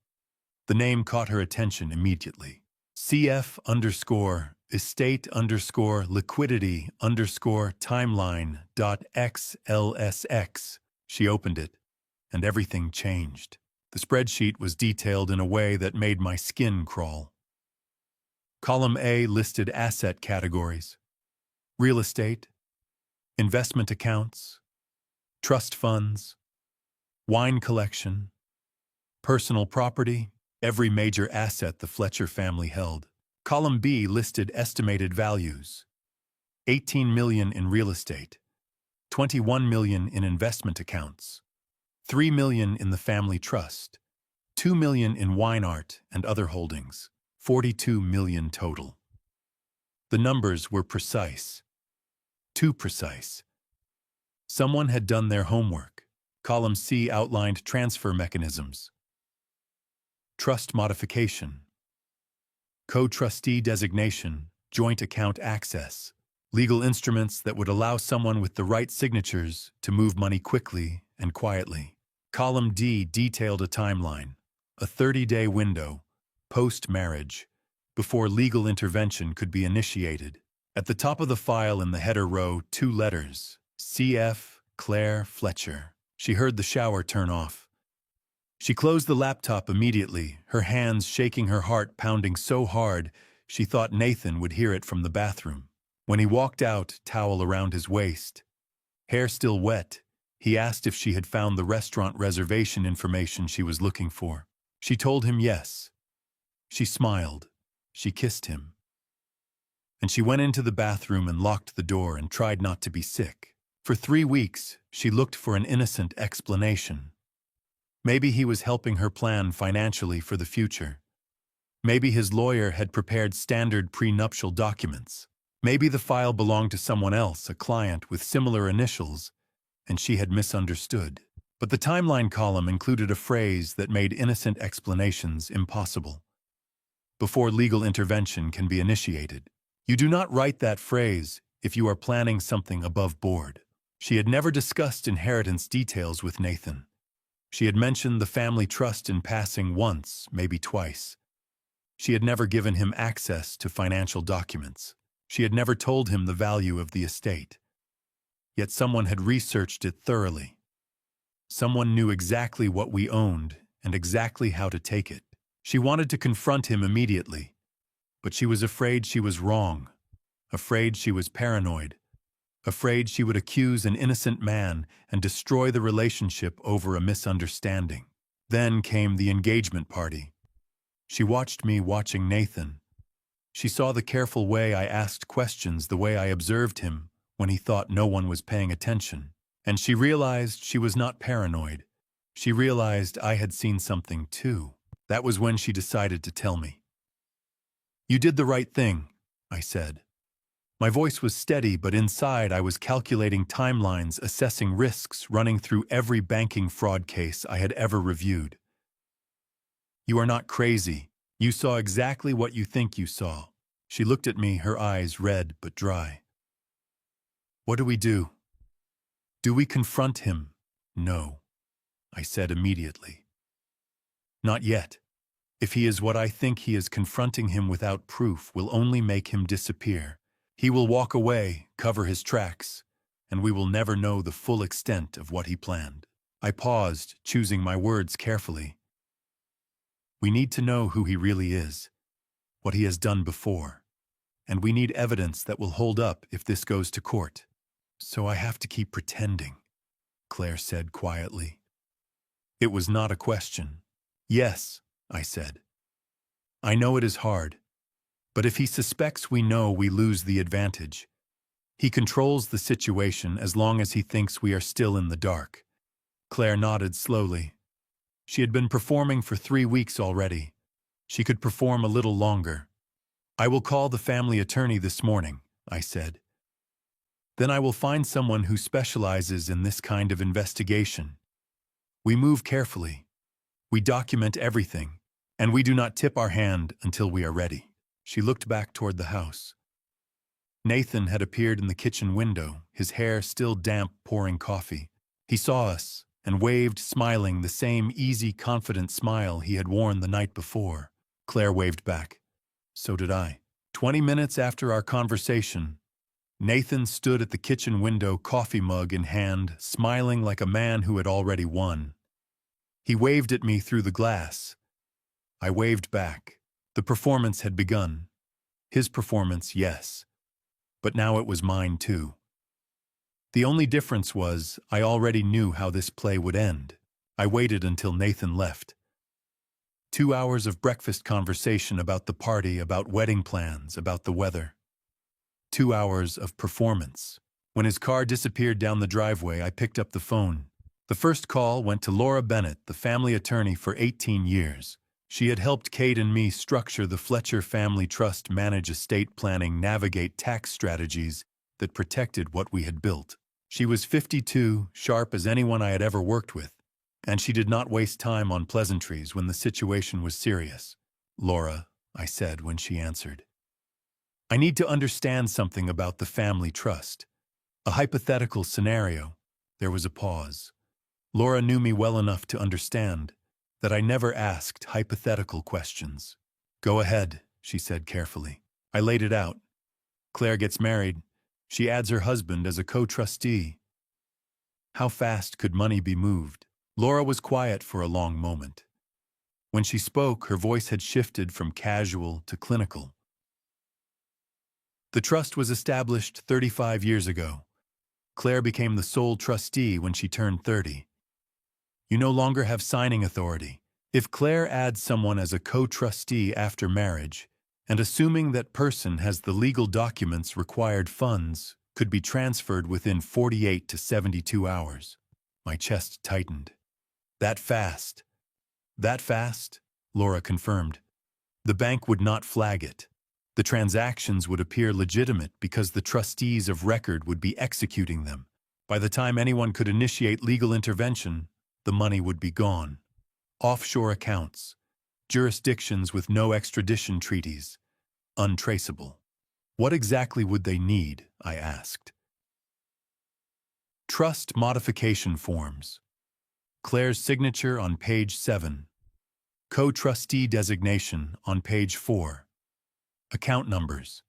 S1: The name caught her attention immediately. CF_estate_liquidity_timeline.xlsx. She opened it, and everything changed. The spreadsheet was detailed in a way that made my skin crawl. Column A listed asset categories: real estate, investment accounts, trust funds, wine collection, personal property, every major asset the Fletcher family held. Column B listed estimated values: 18 million in real estate, 21 million in investment accounts, 3 million in the family trust, 2 million in wine art and other holdings, 42 million total. The numbers were precise. Too precise. Someone had done their homework. Column C outlined transfer mechanisms: trust modification, co-trustee designation, joint account access, legal instruments that would allow someone with the right signatures to move money quickly and quietly. Column D detailed a timeline, a 30-day window, post-marriage, before legal intervention could be initiated. At the top of the file in the header row, 2 letters: CF Claire Fletcher. She heard the shower turn off. She closed the laptop immediately, her hands shaking, her heart pounding so hard she thought Nathan would hear it from the bathroom. When he walked out, towel around his waist, hair still wet, he asked if she had found the restaurant reservation information she was looking for. She told him yes. She smiled. She kissed him. And she went into the bathroom and locked the door and tried not to be sick. For 3 weeks, she looked for an innocent explanation. Maybe he was helping her plan financially for the future. Maybe his lawyer had prepared standard prenuptial documents. Maybe the file belonged to someone else, a client with similar initials, and she had misunderstood. But the timeline column included a phrase that made innocent explanations impossible. Before legal intervention can be initiated. You do not write that phrase if you are planning something above board. She had never discussed inheritance details with Nathan. She had mentioned the family trust in passing once, maybe twice. She had never given him access to financial documents. She had never told him the value of the estate. Yet someone had researched it thoroughly. Someone knew exactly what we owned and exactly how to take it. She wanted to confront him immediately, but she was afraid she was wrong, afraid she was paranoid, afraid she would accuse an innocent man and destroy the relationship over a misunderstanding. Then came the engagement party. She watched me watching Nathan. She saw the careful way I asked questions, the way I observed him when he thought no one was paying attention. And she realized she was not paranoid. She realized I had seen something too. That was when she decided to tell me. "You did the right thing," I said. My voice was steady, but inside I was calculating timelines, assessing risks, running through every banking fraud case I had ever reviewed. "You are not crazy. You saw exactly what you think you saw." She looked at me, her eyes red but dry. "What do we do? Do we confront him?" "No," I said immediately. "Not yet. If he is what I think he is, confronting him without proof will only make him disappear. He will walk away, cover his tracks, and we will never know the full extent of what he planned." I paused, choosing my words carefully. "We need to know who he really is, what he has done before, and we need evidence that will hold up if this goes to court." "So I have to keep pretending," Claire said quietly. It was not a question. "Yes," I said. "I know it is hard, but if he suspects we know, we lose the advantage. He controls the situation as long as he thinks we are still in the dark." Claire nodded slowly. She had been performing for 3 weeks already. She could perform a little longer. "I will call the family attorney this morning," I said. "Then I will find someone who specializes in this kind of investigation. We move carefully. We document everything, and we do not tip our hand until we are ready." She looked back toward the house. Nathan had appeared in the kitchen window, his hair still damp, pouring coffee. He saw us and waved, smiling, the same easy, confident smile he had worn the night before. Claire waved back. So did I. 20 minutes after our conversation, Nathan stood at the kitchen window, coffee mug in hand, smiling like a man who had already won. He waved at me through the glass. I waved back. The performance had begun. His performance, yes. But now it was mine too. The only difference was I already knew how this play would end. I waited until Nathan left. 2 hours of breakfast conversation about the party, about wedding plans, about the weather. 2 hours of performance. When his car disappeared down the driveway, I picked up the phone. The first call went to Laura Bennett, the family attorney for 18 years. She had helped Kate and me structure the Fletcher Family Trust, manage estate planning, navigate tax strategies that protected what we had built. She was 52, sharp as anyone I had ever worked with, and she did not waste time on pleasantries when the situation was serious. "Laura," I said when she answered, "I need to understand something about the family trust. A hypothetical scenario." There was a pause. Laura knew me well enough to understand that I never asked hypothetical questions. "Go ahead," she said carefully. I laid it out. Claire gets married. She adds her husband as a co-trustee. How fast could money be moved? Laura was quiet for a long moment. When she spoke, her voice had shifted from casual to clinical. "The trust was established 35 years ago. Claire became the sole trustee when she turned 30. You no longer have signing authority. If Claire adds someone as a co-trustee after marriage, and assuming that person has the legal documents, required funds could be transferred within 48 to 72 hours. My chest tightened. That fast? That fast? Laura confirmed. The bank would not flag it. The transactions would appear legitimate because the trustees of record would be executing them. By the time anyone could initiate legal intervention, the money would be gone. Offshore accounts, jurisdictions with no extradition treaties, untraceable. What exactly would they need? I asked. Trust modification forms. Claire's signature on page 7. Co-trustee designation on page 4. Account numbers.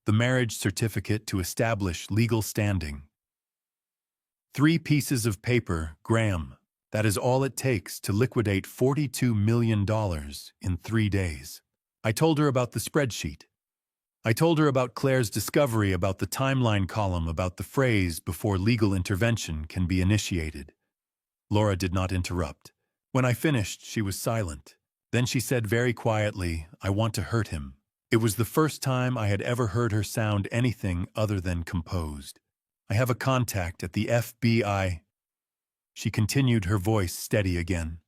S1: The marriage certificate to establish legal standing. 3 pieces of paper, Graham. That is all it takes to liquidate $42 million in 3 days. I told her about the spreadsheet. I told her about Claire's discovery about the timeline column about the phrase before legal intervention can be initiated. Laura did not interrupt. When I finished, she was silent. Then she said very quietly, "I want to hurt him." It was the first time I had ever heard her sound anything other than composed. "I have a contact at the FBI." She continued, her voice steady again.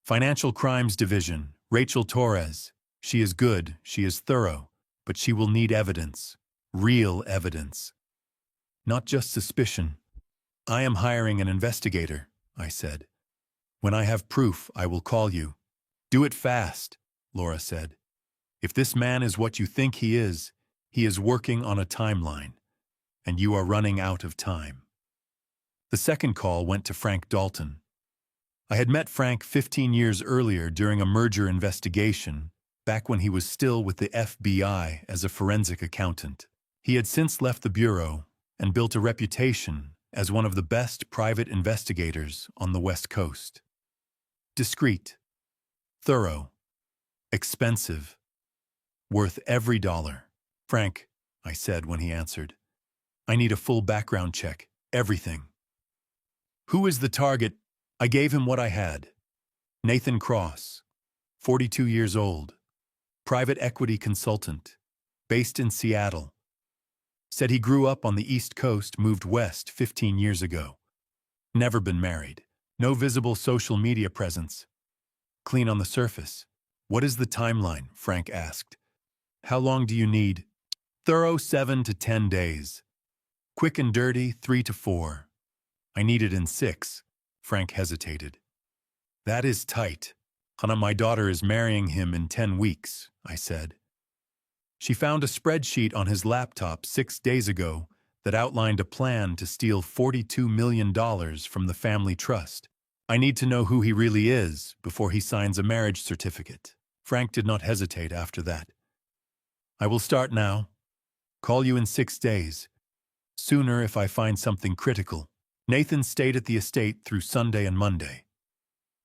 S1: "Financial Crimes Division, Rachel Torres. She is good, she is thorough, but she will need evidence. Real evidence. Not just suspicion." "I am hiring an investigator," I said. "When I have proof, I will call you." "Do it fast," Laura said. "If this man is what you think he is working on a timeline, and you are running out of time." The second call went to Frank Dalton. I had met Frank 15 years earlier during a merger investigation, back when he was still with the FBI as a forensic accountant. He had since left the bureau and built a reputation as one of the best private investigators on the West Coast. Discreet, thorough, expensive, worth every dollar. "Frank," I said when he answered, "I need a full background check, everything." "Who is the target?" I gave him what I had. Nathan Cross, 42 years old, private equity consultant, based in Seattle. Said he grew up on the East Coast, moved west 15 years ago. Never been married. No visible social media presence. Clean on the surface. "What is the timeline?" Frank asked. "How long do you need?" "Thorough 7 to 10 days. Quick and dirty 3 to 4. I need it in 6. Frank hesitated. "That is tight. Hannah, my daughter is marrying him in 10 weeks, I said. She found a spreadsheet on his laptop 6 days ago that outlined a plan to steal $42 million from the family trust. I need to know who he really is before he signs a marriage certificate." Frank did not hesitate after that. "I will start now. Call you in 6 days. Sooner if I find something critical." Nathan stayed at the estate through Sunday and Monday.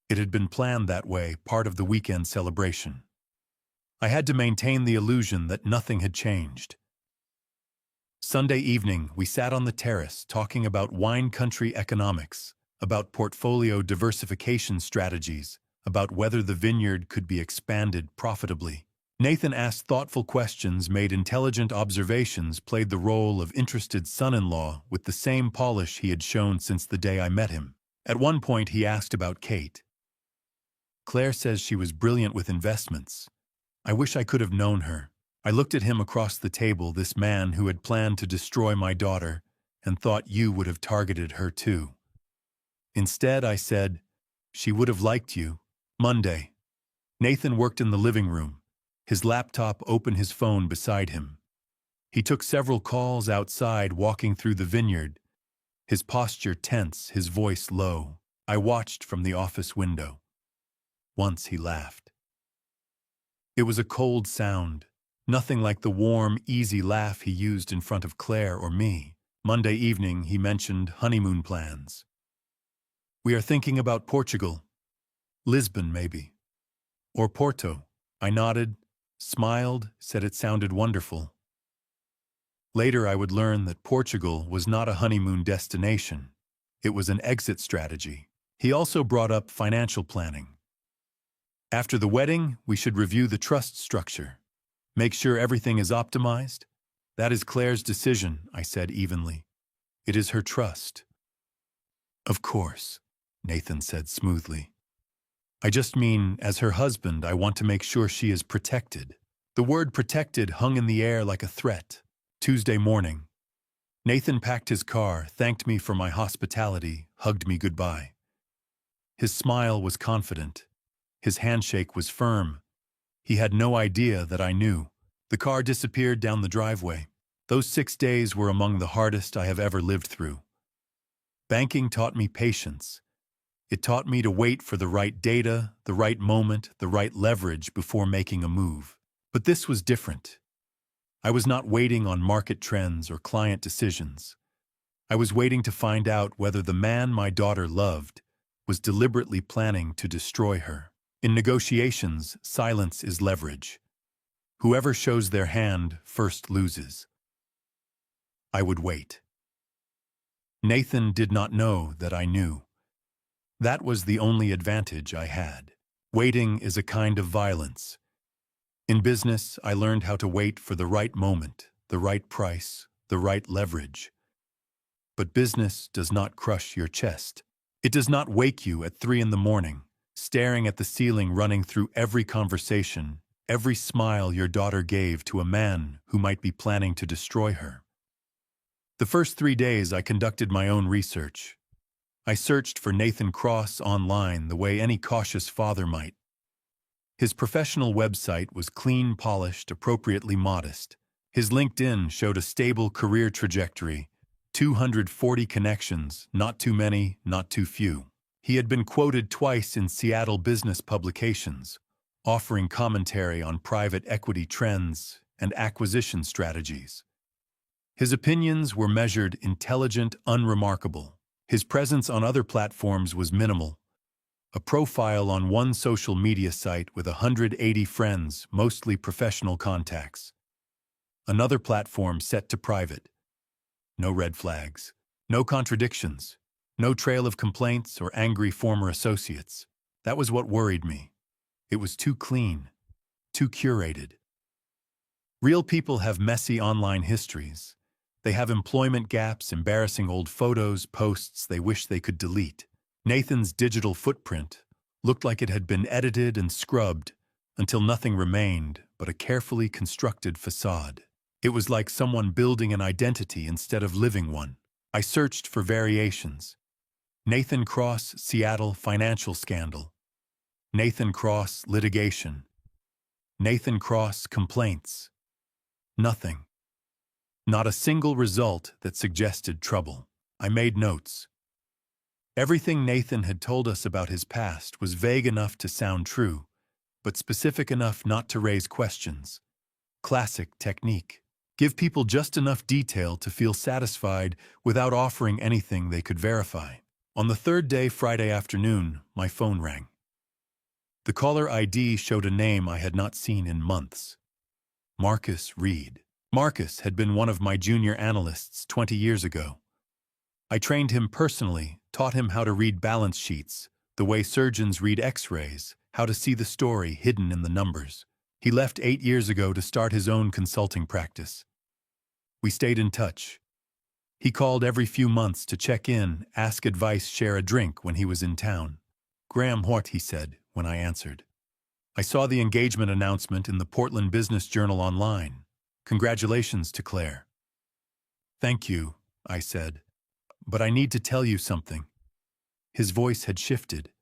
S1: It had been planned that way, part of the weekend celebration. I had to maintain the illusion that nothing had changed. Sunday evening, we sat on the terrace talking about wine country economics, about portfolio diversification strategies, about whether the vineyard could be expanded profitably. Nathan asked thoughtful questions, made intelligent observations, played the role of interested son-in-law with the same polish he had shown since the day I met him. At one point, he asked about Kate. "Claire says she was brilliant with investments. I wish I could have known her." I looked at him across the table, this man who had planned to destroy my daughter, and thought you would have targeted her too. Instead, I said, "She would have liked you." Monday. Nathan worked in the living room, his laptop open, his phone beside him. He took several calls outside, walking through the vineyard, his posture tense, his voice low. I watched from the office window. Once he laughed. It was a cold sound, nothing like the warm, easy laugh he used in front of Claire or me. Monday evening, he mentioned honeymoon plans. "We are thinking about Portugal. Lisbon, maybe. Or Porto." I nodded, smiled, said it sounded wonderful. Later, I would learn that Portugal was not a honeymoon destination. It was an exit strategy. He also brought up financial planning. "After the wedding, we should review the trust structure. Make sure everything is optimized." "That is Claire's decision," I said evenly. "It is her trust." "Of course," Nathan said smoothly. "I just mean, as her husband, I want to make sure she is protected." The word protected hung in the air like a threat. Tuesday morning. Nathan packed his car, thanked me for my hospitality, hugged me goodbye. His smile was confident. His handshake was firm. He had no idea that I knew. The car disappeared down the driveway. Those 6 days were among the hardest I have ever lived through. Banking taught me patience. It taught me to wait for the right data, the right moment, the right leverage before making a move. But this was different. I was not waiting on market trends or client decisions. I was waiting to find out whether the man my daughter loved was deliberately planning to destroy her. In negotiations, silence is leverage. Whoever shows their hand first loses. I would wait. Nathan did not know that I knew. That was the only advantage I had. Waiting is a kind of violence. In business, I learned how to wait for the right moment, the right price, the right leverage. But business does not crush your chest. It does not wake you at 3 in the morning, staring at the ceiling, running through every conversation, every smile your daughter gave to a man who might be planning to destroy her. The first 3 days I conducted my own research. I searched for Nathan Cross online the way any cautious father might. His professional website was clean, polished, appropriately modest. His LinkedIn showed a stable career trajectory, 240 connections, not too many, not too few. He had been quoted twice in Seattle business publications, offering commentary on private equity trends and acquisition strategies. His opinions were measured, intelligent, unremarkable. His presence on other platforms was minimal. A profile on one social media site with 180 friends, mostly professional contacts. Another platform set to private. No red flags. No contradictions. No trail of complaints or angry former associates. That was what worried me. It was too clean. Too curated. Real people have messy online histories. They have employment gaps, embarrassing old photos, posts they wish they could delete. Nathan's digital footprint looked like it had been edited and scrubbed until nothing remained but a carefully constructed facade. It was like someone building an identity instead of living one. I searched for variations. Nathan Cross, Seattle financial scandal. Nathan Cross, litigation. Nathan Cross, complaints. Nothing. Not a single result that suggested trouble. I made notes. Everything Nathan had told us about his past was vague enough to sound true, but specific enough not to raise questions. Classic technique. Give people just enough detail to feel satisfied without offering anything they could verify. On the third day, Friday afternoon, my phone rang. The caller ID showed a name I had not seen in months. Marcus Reed. Marcus had been one of my junior analysts 20 years ago. I trained him personally, taught him how to read balance sheets, the way surgeons read x-rays, how to see the story hidden in the numbers. He left 8 years ago to start his own consulting practice. We stayed in touch. He called every few months to check in, ask advice, share a drink when he was in town. "Graham, what?" he said when I answered. "I saw the engagement announcement in the Portland Business Journal online. Congratulations to Claire." "Thank you," I said, "but I need to tell you something." His voice had shifted,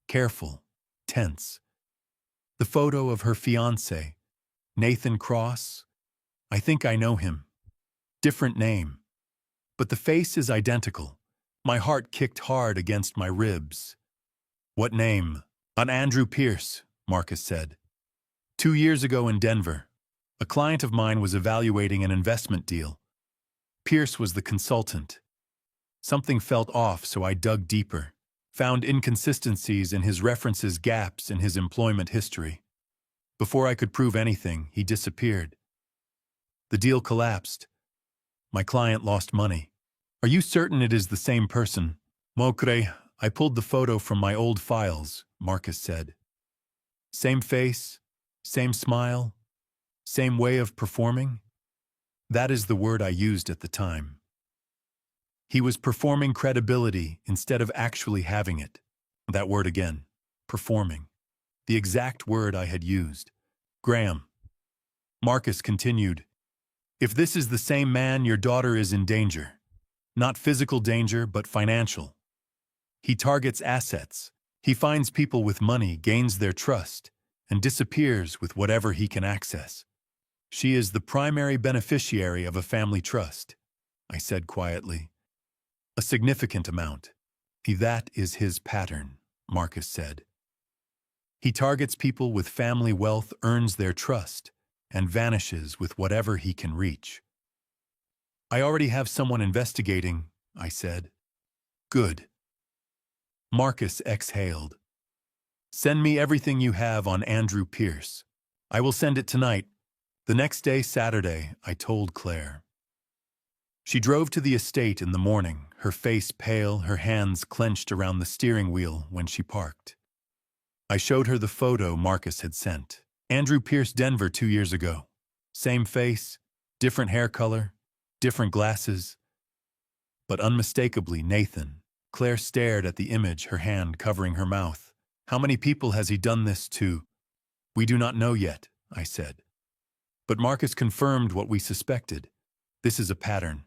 S1: careful, tense. "The photo of her fiancé, Nathan Cross, I think I know him. Different name. But the face is identical." My heart kicked hard against my ribs. "What name?" "On Andrew Pierce," Marcus said. 2 years ago in Denver. A client of mine was evaluating an investment deal. Pierce was the consultant. Something felt off, so I dug deeper, found inconsistencies in his references, gaps in his employment history. Before I could prove anything, he disappeared. The deal collapsed. My client lost money. "Are you certain it is the same person?" "Mokre, I pulled the photo from my old files," Marcus said. "Same face, same smile, same way of performing?" That is the word I used at the time. He was performing credibility instead of actually having it. That word again, performing. The exact word I had used. "Graham," Marcus continued, "if this is the same man, your daughter is in danger. Not physical danger, but financial. He targets assets. He finds people with money, gains their trust, and disappears with whatever he can access. She is the primary beneficiary of a family trust," I said quietly. "A significant amount." "That is his pattern," Marcus said. "He targets people with family wealth, earns their trust, and vanishes with whatever he can reach." "I already have someone investigating," I said. "Good." Marcus exhaled. "Send me everything you have on Andrew Pierce. I will send it tonight. The next day, Saturday, I told Claire. She drove to the estate in the morning, her face pale, her hands clenched around the steering wheel when she parked. I showed her the photo Marcus had sent. Andrew Pierce, Denver, 2 years ago. Same face, different hair color, different glasses, but unmistakably Nathan. Claire stared at the image, her hand covering her mouth. How many people has he done this to? We do not know yet, I said. But Marcus confirmed what we suspected. This is a pattern.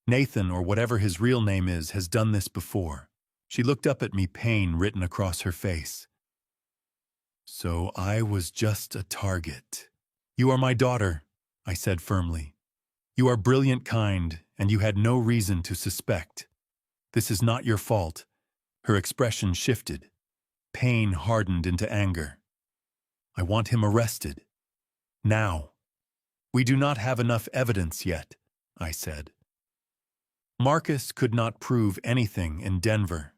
S1: Nathan, or whatever his real name is, has done this before. She looked up at me, pain written across her face. So I was just a target. You are my daughter, I said firmly. You are brilliant, kind, and you had no reason to suspect. This is not your fault. Her expression shifted. Pain hardened into anger. I want him arrested. Now. We do not have enough evidence yet, I said. Marcus could not prove anything in Denver.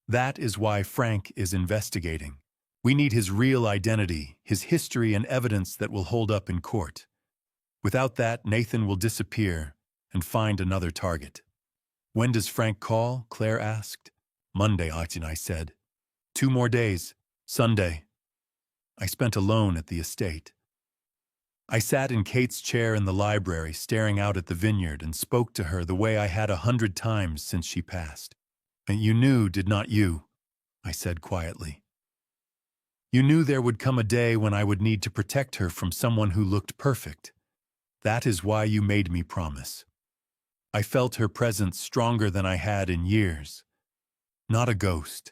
S1: That is why Frank is investigating. We need his real identity, his history, and evidence that will hold up in court. Without that, Nathan will disappear and find another target. When does Frank call? Claire asked. Monday, I said. 2 more days. Sunday. I spent alone at the estate. I sat in Kate's chair in the library, staring out at the vineyard, and spoke to her the way I had 100 times since she passed. And you knew, did not you? I said quietly. You knew there would come a day when I would need to protect her from someone who looked perfect. That is why you made me promise. I felt her presence stronger than I had in years. Not a ghost.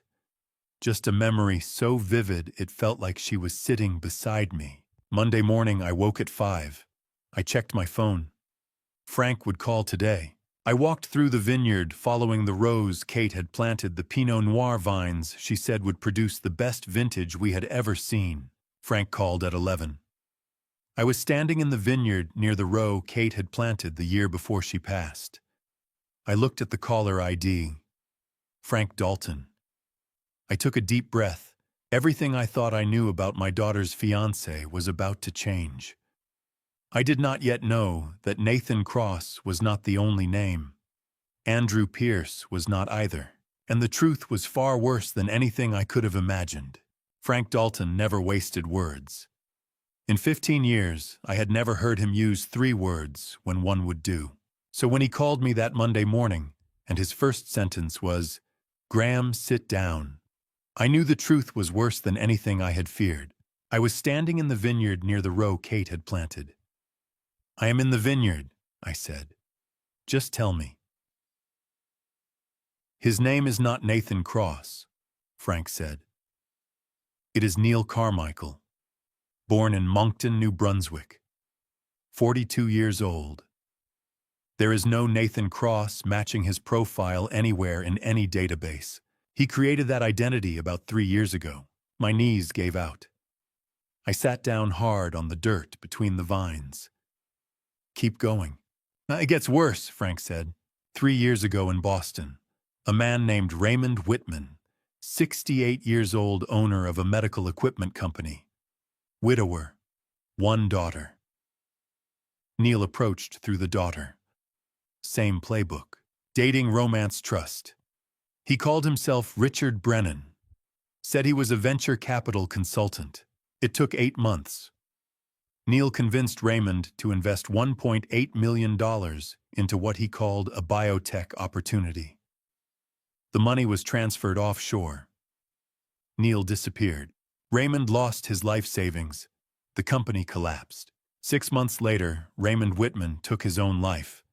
S1: Just a memory so vivid it felt like she was sitting beside me. Monday morning, I woke at 5. I checked my phone. Frank would call today. I walked through the vineyard, following the rows Kate had planted, the Pinot Noir vines she said would produce the best vintage we had ever seen. Frank called at 11. I was standing in the vineyard near the row Kate had planted the year before she passed. I looked at the caller ID. Frank Dalton. I took a deep breath. Everything I thought I knew about my daughter's fiancé was about to change. I did not yet know that Nathan Cross was not the only name. Andrew Pierce was not either. And the truth was far worse than anything I could have imagined. Frank Dalton never wasted words. In 15 years, I had never heard him use 3 words when one would do. So when he called me that Monday morning, and his first sentence was, "Graham, sit down," I knew the truth was worse than anything I had feared. I was standing in the vineyard near the row Kate had planted. I am in the vineyard, I said. Just tell me. His name is not Nathan Cross, Frank said. It is Neil Carmichael, born in Moncton, New Brunswick, 42 years old. There is no Nathan Cross matching his profile anywhere in any database. He created that identity about 3 years ago. My knees gave out. I sat down hard on the dirt between the vines. Keep going. It gets worse, Frank said. 3 years ago in Boston, a man named Raymond Whitman, 68 years old, owner of a medical equipment company. Widower, 1 daughter. Neil approached through the daughter. Same playbook. Dating, romance, trust. He called himself Richard Brennan. Said he was a venture capital consultant. It took 8 months. Neil convinced Raymond to invest $1.8 million into what he called a biotech opportunity. The money was transferred offshore. Neil disappeared. Raymond lost his life savings. The company collapsed. 6 months later, Raymond Whitman took his own life.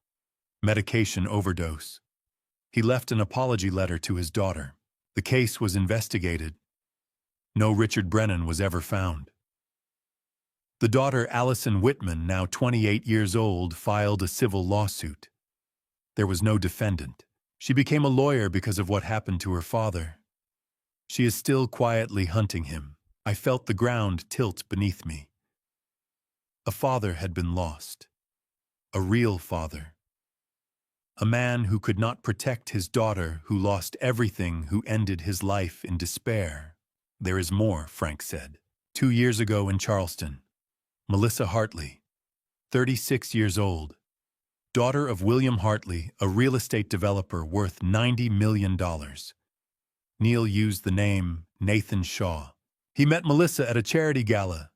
S1: Medication overdose. He left an apology letter to his daughter. The case was investigated. No Richard Brennan was ever found. The daughter, Allison Whitman, now 28 years old, filed a civil lawsuit. There was no defendant. She became a lawyer because of what happened to her father. She is still quietly hunting him. I felt the ground tilt beneath me. A father had been lost. A real father. A man who could not protect his daughter, who lost everything, who ended his life in despair. There is more, Frank said. 2 years ago in Charleston, Melissa Hartley, 36 years old, daughter of William Hartley, a real estate developer worth $90 million. Neil used the name Nathan Shaw. He met Melissa at a charity gala.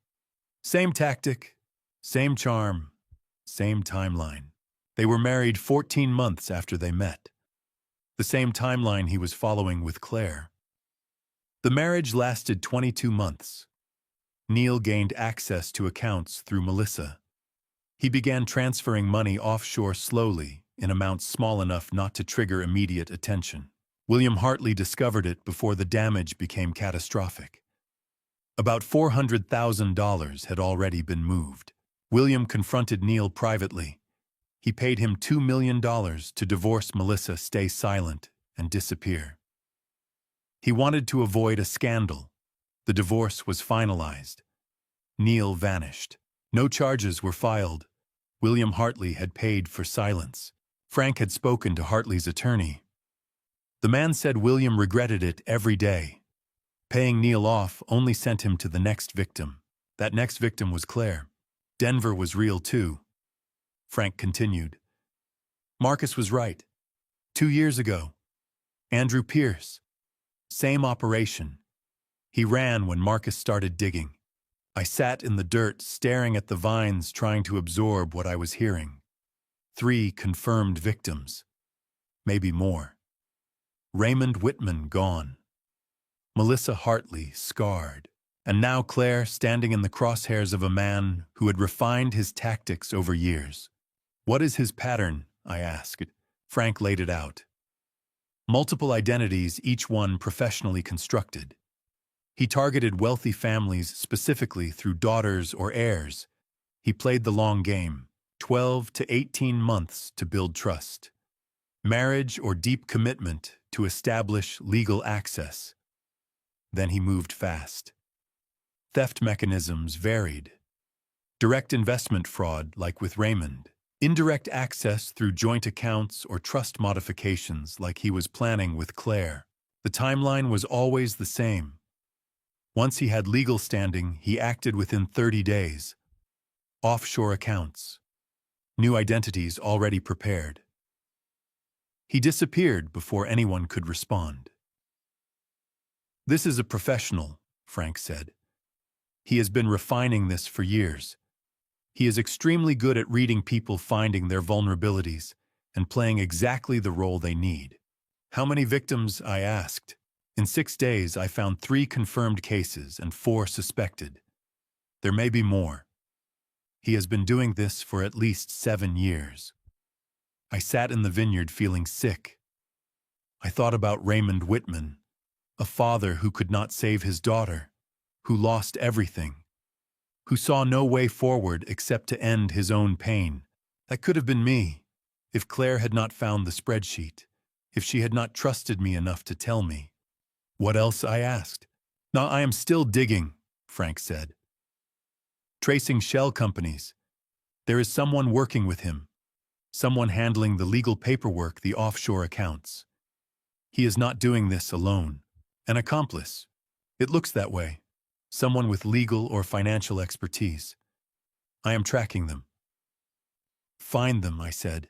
S1: Same tactic, same charm, same timeline. They were married 14 months after they met. The same timeline he was following with Claire. The marriage lasted 22 months. Neil gained access to accounts through Melissa. He began transferring money offshore slowly, in amounts small enough not to trigger immediate attention. William Hartley discovered it before the damage became catastrophic. About $400,000 had already been moved. William confronted Neil privately. He paid him $2 million to divorce Melissa, stay silent, and disappear. He wanted to avoid a scandal. The divorce was finalized. Neil vanished. No charges were filed. William Hartley had paid for silence. Frank had spoken to Hartley's attorney. The man said William regretted it every day. Paying Neil off only sent him to the next victim. That next victim was Claire. Denver was real too. Frank continued. Marcus was right. 2 years ago. Andrew Pierce. Same operation. He ran when Marcus started digging. I sat in the dirt, staring at the vines, trying to absorb what I was hearing. 3 confirmed victims. Maybe more. Raymond Whitman gone. Melissa Hartley scarred. And now Claire standing in the crosshairs of a man who had refined his tactics over years. What is his pattern? I asked. Frank laid it out. Multiple identities, each one professionally constructed. He targeted wealthy families specifically through daughters or heirs. He played the long game, 12 to 18 months to build trust. Marriage or deep commitment to establish legal access. Then he moved fast. Theft mechanisms varied. Direct investment fraud, like with Raymond. Indirect access through joint accounts or trust modifications, like he was planning with Claire. The timeline was always the same. Once he had legal standing, he acted within 30 days. Offshore accounts. New identities already prepared. He disappeared before anyone could respond. This is a professional, Frank said. He has been refining this for years. He is extremely good at reading people, finding their vulnerabilities, and playing exactly the role they need. How many victims? I asked. In 6 days, I found 3 confirmed cases and 4 suspected. There may be more. He has been doing this for at least 7 years. I sat in the vineyard feeling sick. I thought about Raymond Whitman, a father who could not save his daughter, who lost everything, who saw no way forward except to end his own pain. That could have been me, if Claire had not found the spreadsheet, if she had not trusted me enough to tell me. What else? I asked. Now I am still digging, Frank said. Tracing shell companies. There is someone working with him, someone handling the legal paperwork, the offshore accounts. He is not doing this alone. An accomplice. It looks that way. Someone with legal or financial expertise. I am tracking them. Find them, I said.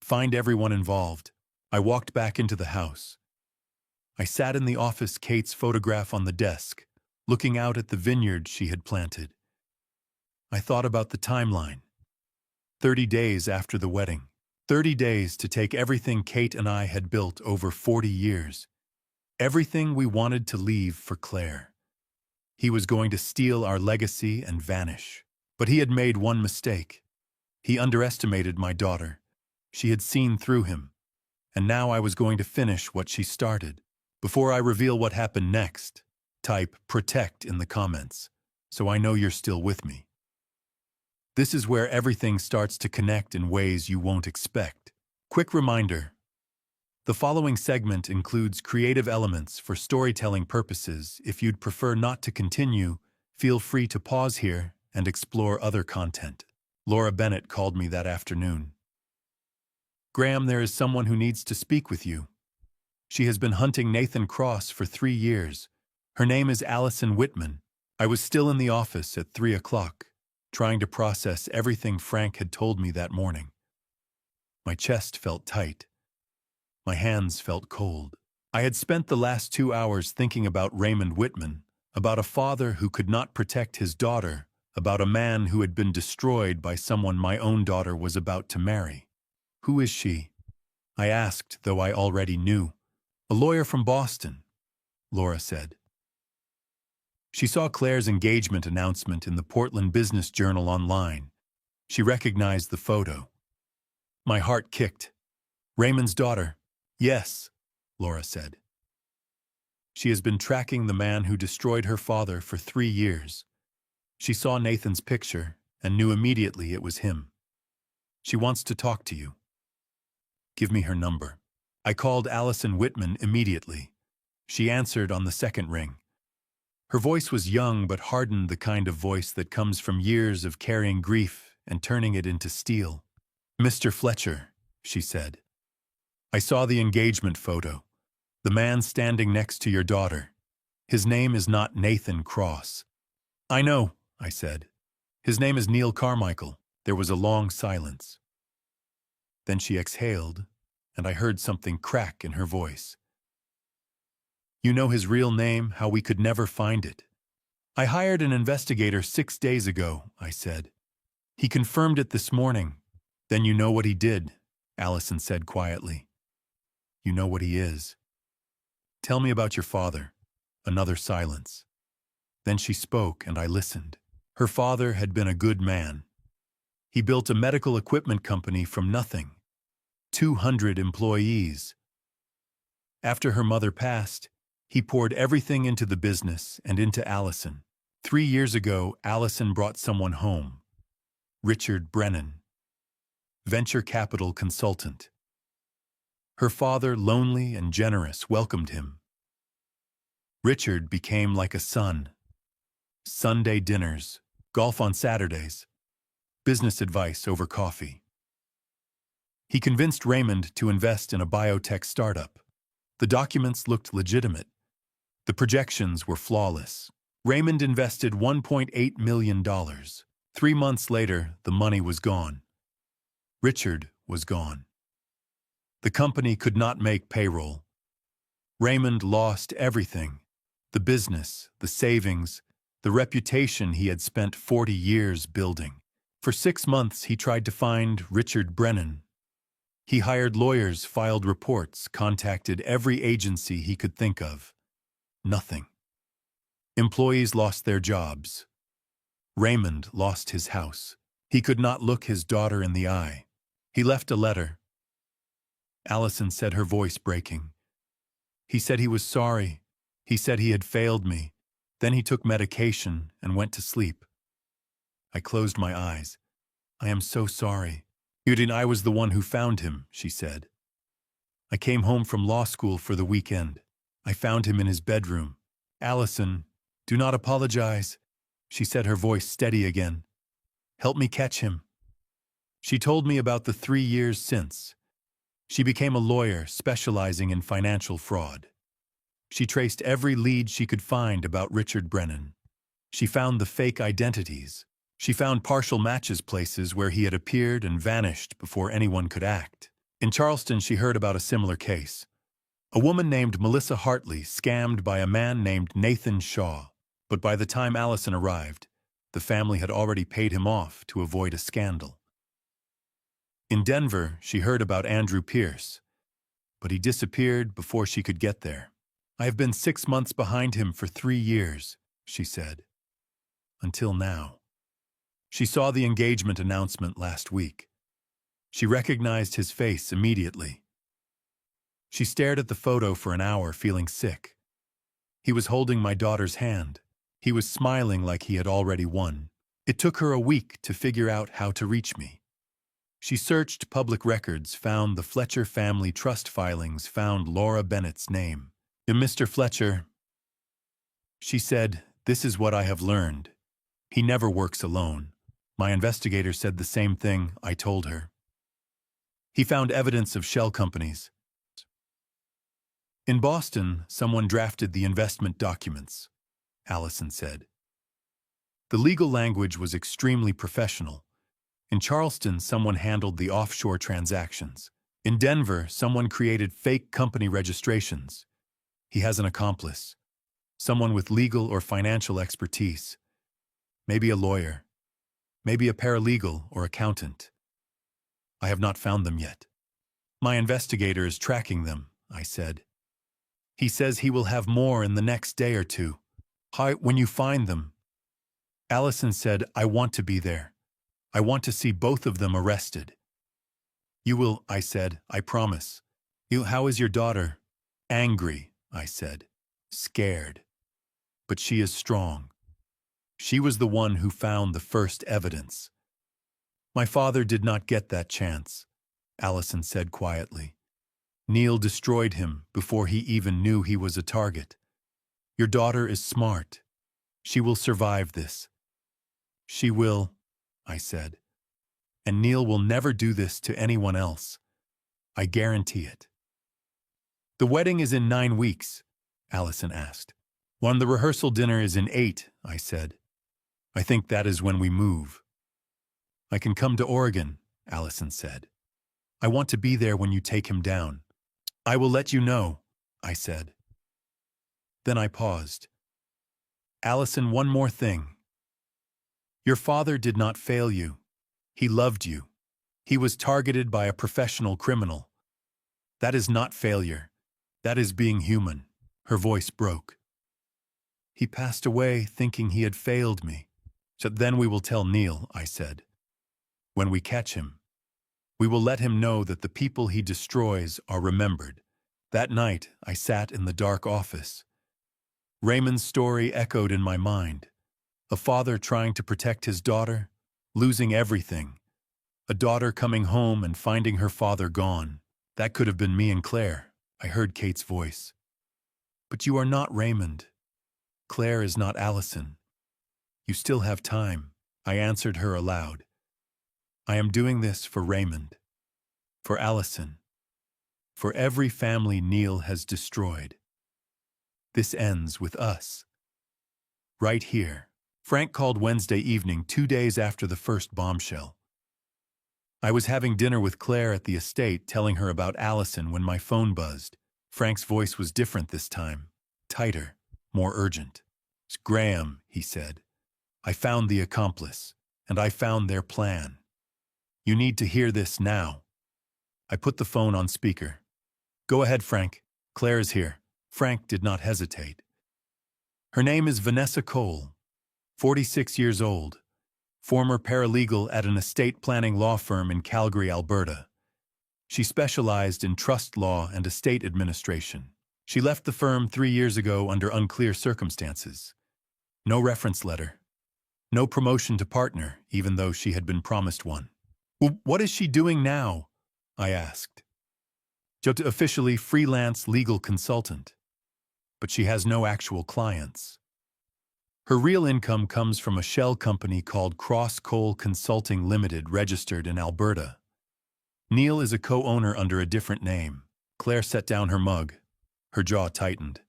S1: Find everyone involved. I walked back into the house. I sat in the office, Kate's photograph on the desk, looking out at the vineyard she had planted. I thought about the timeline. 30 days after the wedding. 30 days to take everything Kate and I had built over 40 years. Everything we wanted to leave for Claire. He was going to steal our legacy and vanish. But he had made one mistake. He underestimated my daughter. She had seen through him. And now I was going to finish what she started. Before I reveal what happened next, type "protect" in the comments, so I know you're still with me. This is where everything starts to connect in ways you won't expect. Quick reminder. The following segment includes creative elements for storytelling purposes. If you'd prefer not to continue, feel free to pause here and explore other content. Laura Bennett called me that afternoon. Graham, there is someone who needs to speak with you. She has been hunting Nathan Cross for 3 years. Her name is Allison Whitman. I was still in the office at 3 o'clock. trying to process everything Frank had told me that morning. My chest felt tight. My hands felt cold. I had spent the last 2 hours thinking about Raymond Whitman, about a father who could not protect his daughter, about a man who had been destroyed by someone my own daughter was about to marry. "Who is she?" I asked, though I already knew. "A lawyer from Boston," Laura said. She saw Claire's engagement announcement in the Portland Business Journal online. She recognized the photo. My heart kicked. "Raymond's daughter." "Yes," Laura said. "She has been tracking the man who destroyed her father for 3 years. She saw Nathan's picture and knew immediately it was him. She wants to talk to you." "Give me her number." I called Allison Whitman immediately. She answered on the second ring. Her voice was young but hardened, the kind of voice that comes from years of carrying grief and turning it into steel. "Mr. Fletcher," she said. "I saw the engagement photo. The man standing next to your daughter. His name is not Nathan Cross." "I know," I said. "His name is Neil Carmichael." There was a long silence. Then she exhaled, and I heard something crack in her voice. "You know his real name, how we could never find it?" "I hired an investigator 6 days ago," I said. "He confirmed it this morning." "Then you know what he did," Allison said quietly. "You know what he is. Tell me about your father." Another silence. Then she spoke, and I listened. Her father had been a good man. He built a medical equipment company from nothing. 200 employees. After her mother passed, he poured everything into the business and into Allison. 3 years ago, Allison brought someone home. Richard Brennan, venture capital consultant. Her father, lonely and generous, welcomed him. Richard became like a son. Sunday dinners, golf on Saturdays, business advice over coffee. He convinced Raymond to invest in a biotech startup. The documents looked legitimate. The projections were flawless. Raymond invested $1.8 million. 3 months later, the money was gone. Richard was gone. The company could not make payroll. Raymond lost everything: the business, the savings, the reputation he had spent 40 years building. For 6 months, he tried to find Richard Brennan. He hired lawyers, filed reports, contacted every agency he could think of. Nothing. Employees lost their jobs. Raymond lost his house. He could not look his daughter in the eye. He left a letter. Allison said, her voice breaking. He said he was sorry. He said he had failed me. Then he took medication and went to sleep. I closed my eyes. "I am so sorry." "Udin, I was the one who found him," she said. "I came home from law school for the weekend. I found him in his bedroom." "Allison, do not apologize," she said, her voice steady again. "Help me catch him." She told me about the 3 years since. She became a lawyer specializing in financial fraud. She traced every lead she could find about Richard Brennan. She found the fake identities. She found partial matches, places where he had appeared and vanished before anyone could act. In Charleston, she heard about a similar case. A woman named Melissa Hartley scammed by a man named Nathan Shaw. But by the time Allison arrived, the family had already paid him off to avoid a scandal. In Denver, she heard about Andrew Pierce, but he disappeared before she could get there. "I have been 6 months behind him for 3 years, she said. Until now. She saw the engagement announcement last week. She recognized his face immediately. She stared at the photo for an hour, feeling sick. He was holding my daughter's hand. He was smiling like he had already won. It took her a week to figure out how to reach me. She searched public records, found the Fletcher family trust filings, found Laura Bennett's name. "Mr. Fletcher," she said, "this is what I have learned. He never works alone." My investigator said the same thing, I told her. He found evidence of shell companies. In Boston, someone drafted the investment documents, Allison said. The legal language was extremely professional. In Charleston, someone handled the offshore transactions. In Denver, someone created fake company registrations. He has an accomplice, someone with legal or financial expertise. Maybe a lawyer, maybe a paralegal or accountant. I have not found them yet. My investigator is tracking them, I said. He says he will have more in the next day or two. Hi, when you find them. Allison said, I want to be there. I want to see both of them arrested. You will, I said, I promise. How is your daughter? Angry, I said. Scared. But she is strong. She was the one who found the first evidence. My father did not get that chance, Allison said quietly. Neil destroyed him before he even knew he was a target. Your daughter is smart. She will survive this. She will, I said. And Neil will never do this to anyone else. I guarantee it. The wedding is in 9 weeks, Allison asked. The rehearsal dinner is in 8, I said. I think that is when we move. I can come to Oregon, Allison said. I want to be there when you take him down. I will let you know, I said. Then I paused. Allison, one more thing. Your father did not fail you. He loved you. He was targeted by a professional criminal. That is not failure. That is being human. Her voice broke. He passed away thinking he had failed me. So then we will tell Neil, I said. When we catch him, we will let him know that the people he destroys are remembered. That night, I sat in the dark office. Raymond's story echoed in my mind. A father trying to protect his daughter, losing everything. A daughter coming home and finding her father gone. That could have been me and Claire, I heard Kate's voice. But you are not Raymond. Claire is not Allison. You still have time, I answered her aloud. I am doing this for Raymond, for Allison, for every family Neil has destroyed. This ends with us. Right here. Frank called Wednesday evening, 2 days after the first bombshell. I was having dinner with Claire at the estate, telling her about Allison when my phone buzzed. Frank's voice was different this time, tighter, more urgent. It's Graham, he said. I found the accomplice, and I found their plan. You need to hear this now. I put the phone on speaker. Go ahead, Frank. Claire is here. Frank did not hesitate. Her name is Vanessa Cole, 46 years old, former paralegal at an estate planning law firm in Calgary, Alberta. She specialized in trust law and estate administration. She left the firm 3 years ago under unclear circumstances. No reference letter. No promotion to partner, even though she had been promised one. Well, what is she doing now? I asked. Just officially freelance legal consultant. But she has no actual clients. Her real income comes from a shell company called Cross Coal Consulting Limited, registered in Alberta. Neil is a co-owner under a different name. Claire set down her mug. Her jaw tightened.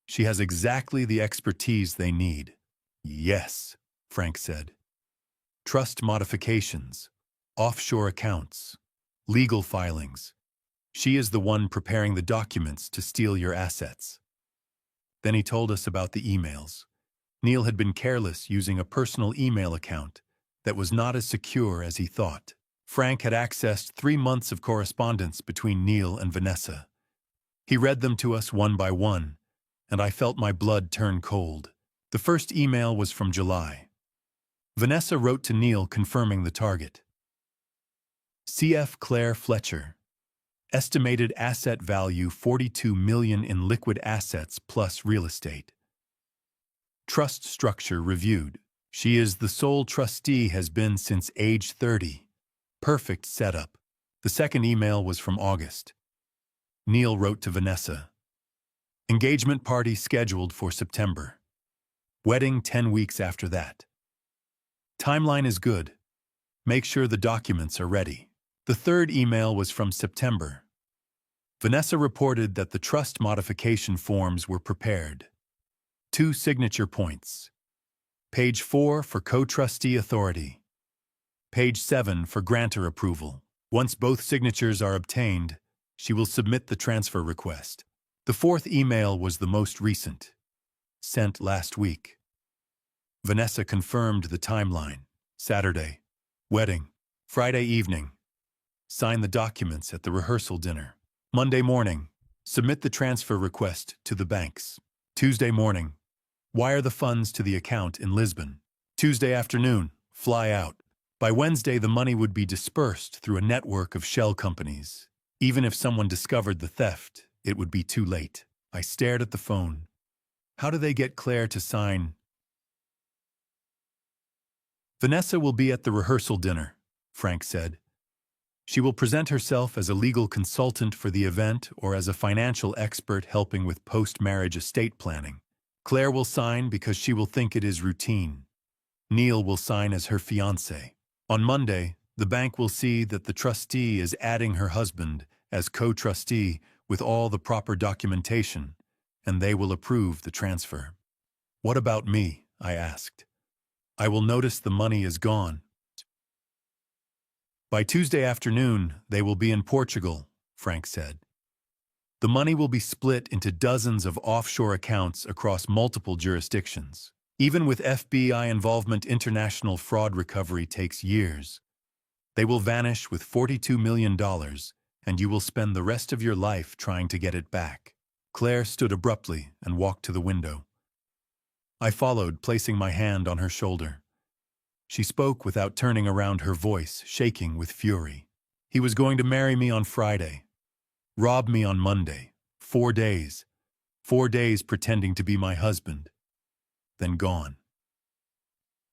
S1: She has exactly the expertise they need. Yes, Frank said. Trust modifications, offshore accounts, legal filings. She is the one preparing the documents to steal your assets. Then he told us about the emails. Neil had been careless using a personal email account that was not as secure as he thought. Frank had accessed 3 months of correspondence between Neil and Vanessa. He read them to us one by one, and I felt my blood turn cold. The first email was from July. Vanessa wrote to Neil confirming the target. CF Claire Fletcher. Estimated asset value $42 million in liquid assets plus real estate. Trust structure reviewed. She is the sole trustee, has been since age 30. Perfect setup. The second email was from August. Neil wrote to Vanessa. Engagement party scheduled for September. Wedding 10 weeks after that. Timeline is good. Make sure the documents are ready. The third email was from September. Vanessa reported that the trust modification forms were prepared. 2 signature points. Page 4 for co-trustee authority. Page 7 for grantor approval. Once both signatures are obtained, she will submit the transfer request. The fourth email was the most recent, sent last week. Vanessa confirmed the timeline. Saturday, wedding. Friday evening, sign the documents at the rehearsal dinner. Monday morning, submit the transfer request to the banks. Tuesday morning, wire the funds to the account in Lisbon. Tuesday afternoon, fly out. By Wednesday, the money would be dispersed through a network of shell companies. Even if someone discovered the theft, it would be too late. I stared at the phone. How do they get Claire to sign? Vanessa will be at the rehearsal dinner, Frank said. She will present herself as a legal consultant for the event or as a financial expert helping with post-marriage estate planning. Claire will sign because she will think it is routine. Neil will sign as her fiancé. On Monday, the bank will see that the trustee is adding her husband as co-trustee with all the proper documentation, and they will approve the transfer. What about me? I asked. I will notice the money is gone. By Tuesday afternoon, they will be in Portugal, Frank said. The money will be split into dozens of offshore accounts across multiple jurisdictions. Even with FBI involvement, international fraud recovery takes years. They will vanish with $42 million, and you will spend the rest of your life trying to get it back. Claire stood abruptly and walked to the window. I followed, placing my hand on her shoulder. She spoke without turning around, her voice shaking with fury. He was going to marry me on Friday, rob me on Monday, 4 days. 4 days pretending to be my husband, then gone.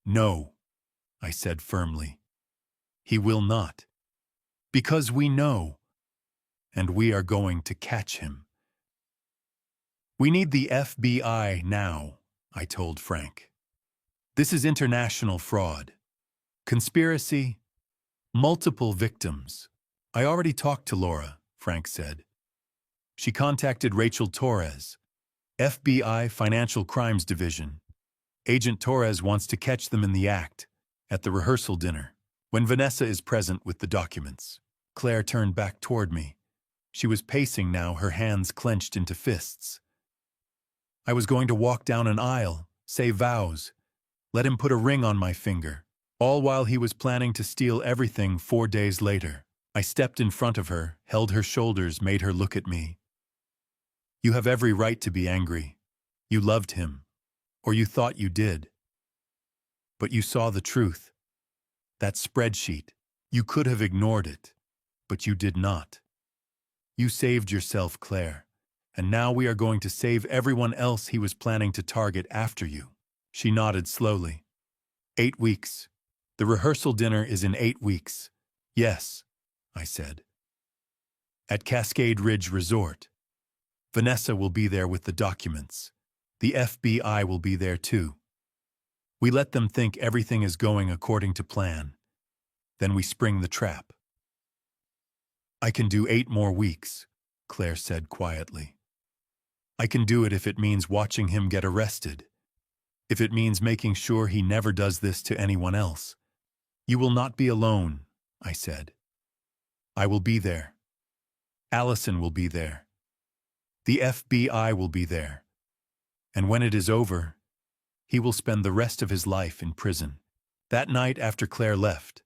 S1: No, I said firmly. He will not. Because we know, and we are going to catch him. We need the FBI now, I told Frank. This is international fraud. Conspiracy. Multiple victims. I already talked to Laura, Frank said. She contacted Rachel Torres, FBI Financial Crimes Division. Agent Torres wants to catch them in the act, at the rehearsal dinner, when Vanessa is present with the documents. Claire turned back toward me. She was pacing now, her hands clenched into fists. I was going to walk down an aisle, say vows, let him put a ring on my finger, all while he was planning to steal everything 4 days later. I stepped in front of her, held her shoulders, made her look at me. You have every right to be angry. You loved him, or you thought you did. But you saw the truth. That spreadsheet, you could have ignored it, but you did not. You saved yourself, Claire, and now we are going to save everyone else he was planning to target after you. She nodded slowly. 8 weeks. The rehearsal dinner is in 8 weeks. Yes, I said. At Cascade Ridge Resort. Vanessa will be there with the documents. The FBI will be there too. We let them think everything is going according to plan. Then we spring the trap. I can do 8 more weeks, Claire said quietly. I can do it if it means watching him get arrested. If it means making sure he never does this to anyone else. You will not be alone, I said. I will be there. Allison will be there. The FBI will be there. And when it is over, he will spend the rest of his life in prison. That night after Claire left,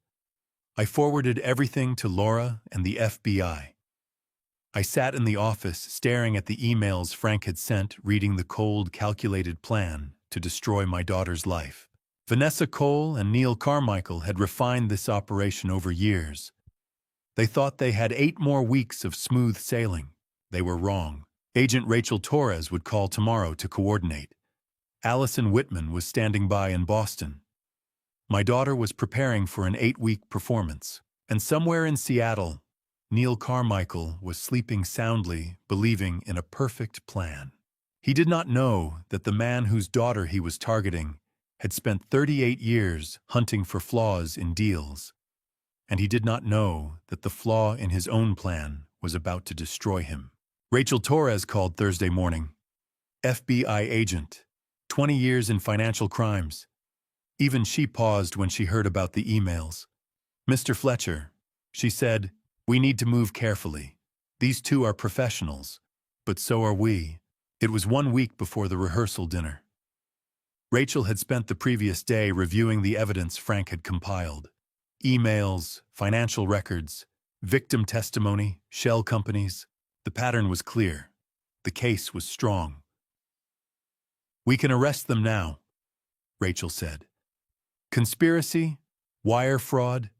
S1: I forwarded everything to Laura and the FBI. I sat in the office staring at the emails Frank had sent, reading the cold, calculated plan to destroy my daughter's life. Vanessa Cole and Neil Carmichael had refined this operation over years. They thought they had 8 more weeks of smooth sailing. They were wrong. Agent Rachel Torres would call tomorrow to coordinate. Allison Whitman was standing by in Boston. My daughter was preparing for an 8-week performance. And somewhere in Seattle, Neil Carmichael was sleeping soundly, believing in a perfect plan. He did not know that the man whose daughter he was targeting had spent 38 years hunting for flaws in deals. And he did not know that the flaw in his own plan was about to destroy him. Rachel Torres called Thursday morning. FBI agent, 20 years in financial crimes. Even she paused when she heard about the emails. "Mr. Fletcher," she said, "we need to move carefully. These two are professionals, but so are we." It was 1 week before the rehearsal dinner. Rachel had spent the previous day reviewing the evidence Frank had compiled. Emails, financial records, victim testimony, shell companies. The pattern was clear. The case was strong. "We can arrest them now," Rachel said. "Conspiracy, wire fraud,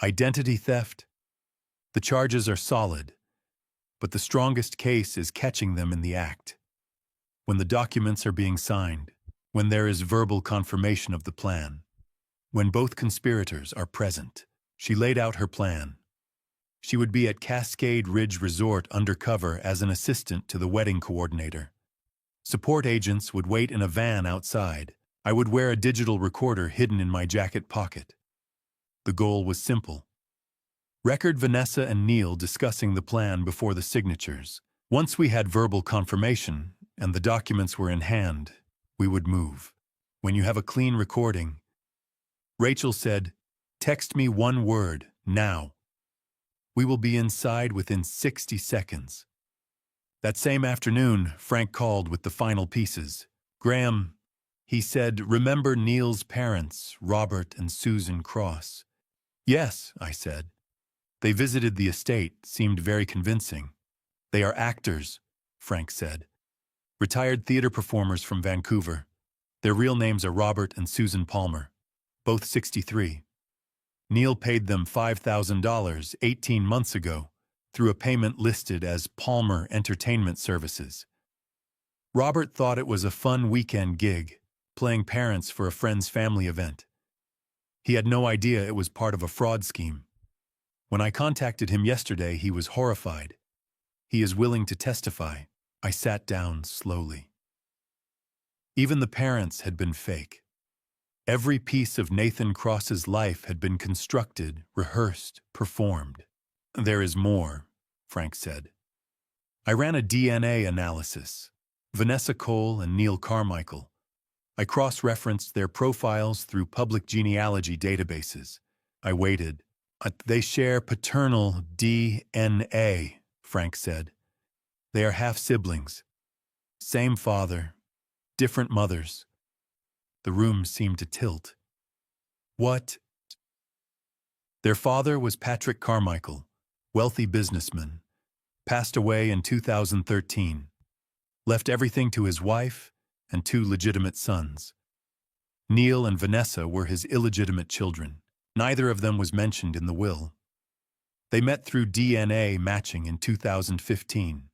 S1: identity theft. The charges are solid, but the strongest case is catching them in the act. When the documents are being signed, when there is verbal confirmation of the plan, when both conspirators are present." She laid out her plan. She would be at Cascade Ridge Resort undercover as an assistant to the wedding coordinator. Support agents would wait in a van outside. I would wear a digital recorder hidden in my jacket pocket. The goal was simple. Record Vanessa and Neil discussing the plan before the signatures. Once we had verbal confirmation and the documents were in hand, we would move. "When you have a clean recording," Rachel said, "text me one word, now. We will be inside within 60 seconds. That same afternoon, Frank called with the final pieces. "Graham," he said, "remember Neil's parents, Robert and Susan Cross?" "Yes," I said. "They visited the estate, seemed very convincing." "They are actors," Frank said. "Retired theater performers from Vancouver. Their real names are Robert and Susan Palmer, both 63. Neil paid them $5,000 18 months ago through a payment listed as Palmer Entertainment Services. Robert thought it was a fun weekend gig, playing parents for a friend's family event. He had no idea it was part of a fraud scheme. When I contacted him yesterday, he was horrified. He is willing to testify." I sat down slowly. Even the parents had been fake. Every piece of Nathan Cross's life had been constructed, rehearsed, performed. "There is more," Frank said. "I ran a DNA analysis. Vanessa Cole and Neil Carmichael. I cross-referenced their profiles through public genealogy databases. I waited. They share paternal DNA, Frank said. They are half-siblings. Same father, different mothers." The room seemed to tilt. "What?" "Their father was Patrick Carmichael, wealthy businessman. Passed away in 2013. Left everything to his wife and 2 legitimate sons. Neil and Vanessa were his illegitimate children. Neither of them was mentioned in the will. They met through DNA matching in 2015.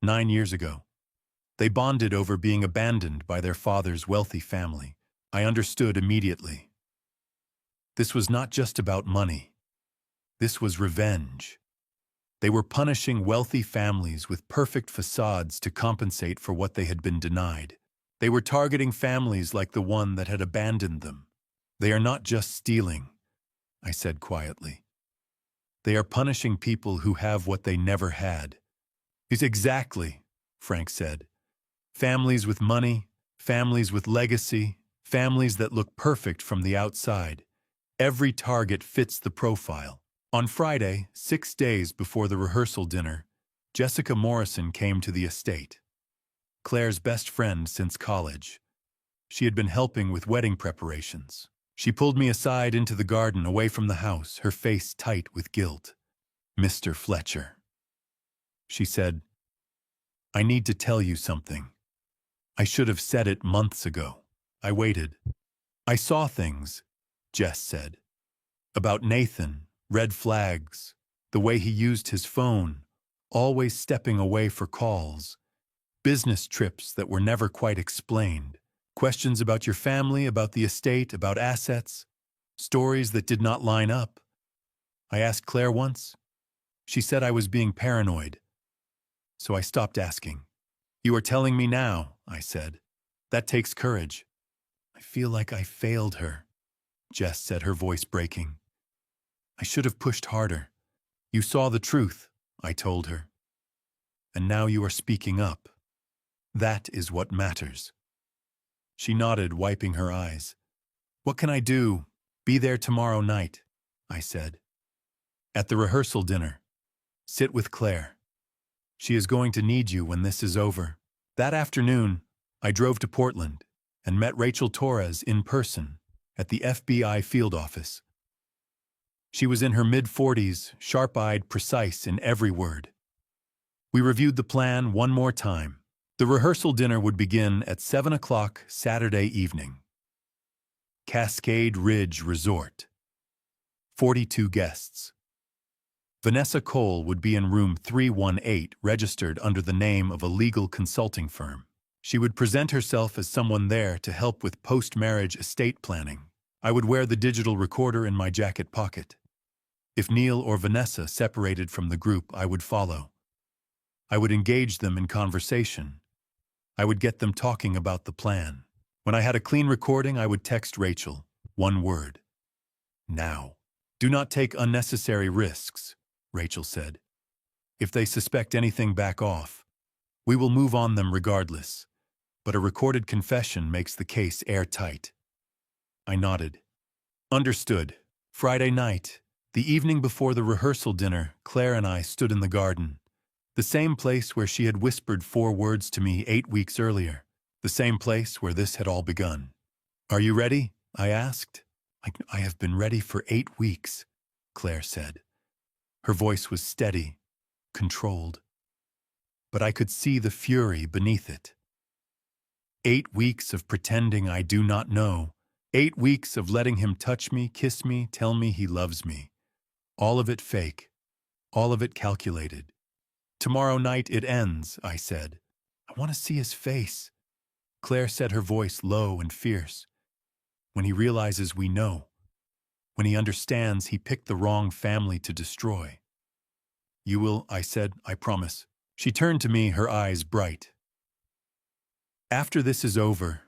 S1: 9 years ago. They bonded over being abandoned by their father's wealthy family. I understood immediately. This was not just about money. This was revenge. They were punishing wealthy families with perfect facades to compensate for what they had been denied. They were targeting families like the one that had abandoned them. "They are not just stealing," I said quietly. "They are punishing people who have what they never had." "It's exactly," Frank said. "Families with money, families with legacy, families that look perfect from the outside. Every target fits the profile." On Friday, 6 days before the rehearsal dinner, Jessica Morrison came to the estate. Claire's best friend since college. She had been helping with wedding preparations. She pulled me aside into the garden away from the house, her face tight with guilt. "Mr. Fletcher," she said, "I need to tell you something. I should have said it months ago." I waited. "I saw things," Jess said. "About Nathan, red flags, the way he used his phone, always stepping away for calls, business trips that were never quite explained, questions about your family, about the estate, about assets, stories that did not line up. I asked Claire once. She said I was being paranoid. So I stopped asking. "You are telling me now," I said. "That takes courage." "I feel like I failed her," Jess said, her voice breaking. "I should have pushed harder. You saw the truth," I told her. "And now you are speaking up. That is what matters." She nodded, wiping her eyes. What can I do? Be there tomorrow night, I said. At the rehearsal dinner. Sit with Claire. She is going to need you when this is over. That afternoon, I drove to Portland and met Rachel Torres in person at the FBI field office. She was in her mid-40s, sharp-eyed, precise in every word. We reviewed the plan one more time. The rehearsal dinner would begin at 7 o'clock Saturday evening. Cascade Ridge Resort. 42 guests. Vanessa Cole would be in room 318, registered under the name of a legal consulting firm. She would present herself as someone there to help with post-marriage estate planning. I would wear the digital recorder in my jacket pocket. If Neil or Vanessa separated from the group, I would follow. I would engage them in conversation. I would get them talking about the plan. When I had a clean recording, I would text Rachel, one word. Now. Do not take unnecessary risks, Rachel said. If they suspect anything, back off. We will move on them regardless. But a recorded confession makes the case airtight. I nodded. Understood. Friday night, the evening before the rehearsal dinner, Claire and I stood in the garden. The same place where she had whispered 4 words to me 8 weeks earlier. The same place where this had all begun. Are you ready? I asked. I have been ready for 8 weeks, Claire said. Her voice was steady, controlled. But I could see the fury beneath it. 8 weeks of pretending I do not know. 8 weeks of letting him touch me, kiss me, tell me he loves me. All of it fake. All of it calculated. Tomorrow night it ends, I said. I want to see his face. Claire said, her voice low and fierce. When he realizes we know. When he understands he picked the wrong family to destroy. You will, I said, I promise. She turned to me, her eyes bright. After this is over,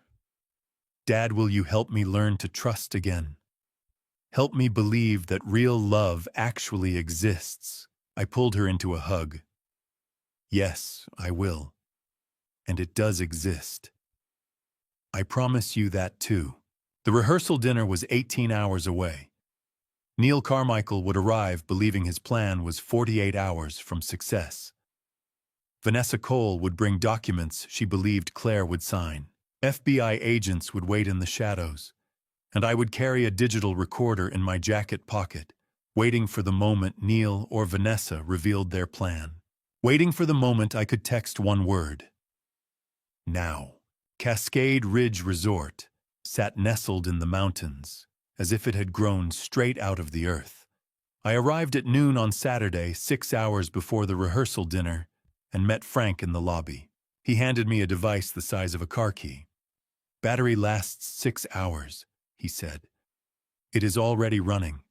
S1: Dad, will you help me learn to trust again? Help me believe that real love actually exists. I pulled her into a hug. Yes, I will. And it does exist. I promise you that too. The rehearsal dinner was 18 hours away. Neil Carmichael would arrive believing his plan was 48 hours from success. Vanessa Cole would bring documents she believed Claire would sign. FBI agents would wait in the shadows, and I would carry a digital recorder in my jacket pocket, waiting for the moment Neil or Vanessa revealed their plan. Waiting for the moment I could text one word. Now. Cascade Ridge Resort sat nestled in the mountains, as if it had grown straight out of the earth. I arrived at noon on Saturday, 6 hours before the rehearsal dinner, and met Frank in the lobby. He handed me a device the size of a car key. Battery lasts 6 hours, he said. It is already running.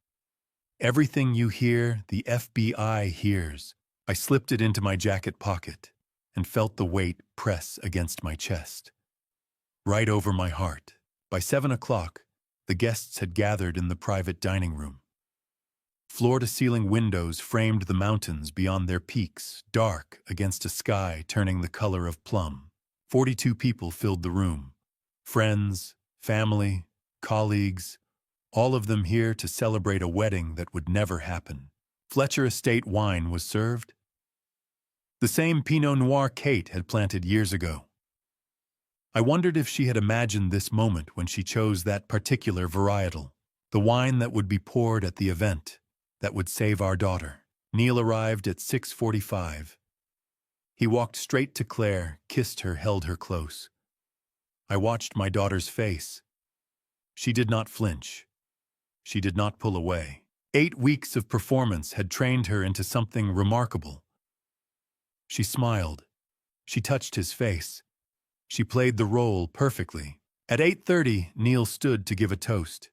S1: Everything you hear, the FBI hears. I slipped it into my jacket pocket and felt the weight press against my chest. Right over my heart. By 7 o'clock, the guests had gathered in the private dining room. Floor-to-ceiling windows framed the mountains beyond their peaks, dark against a sky turning the color of plum. 42 people filled the room. Friends, family, colleagues, all of them here to celebrate a wedding that would never happen. Fletcher Estate wine was served. The same Pinot Noir Kate had planted years ago. I wondered if she had imagined this moment when she chose that particular varietal, the wine that would be poured at the event, that would save our daughter. Neil arrived at 6:45. He walked straight to Claire, kissed her, held her close. I watched my daughter's face. She did not flinch. She did not pull away. 8 weeks of performance had trained her into something remarkable. She smiled. She touched his face. She played the role perfectly. At 8:30, Neil stood to give a toast.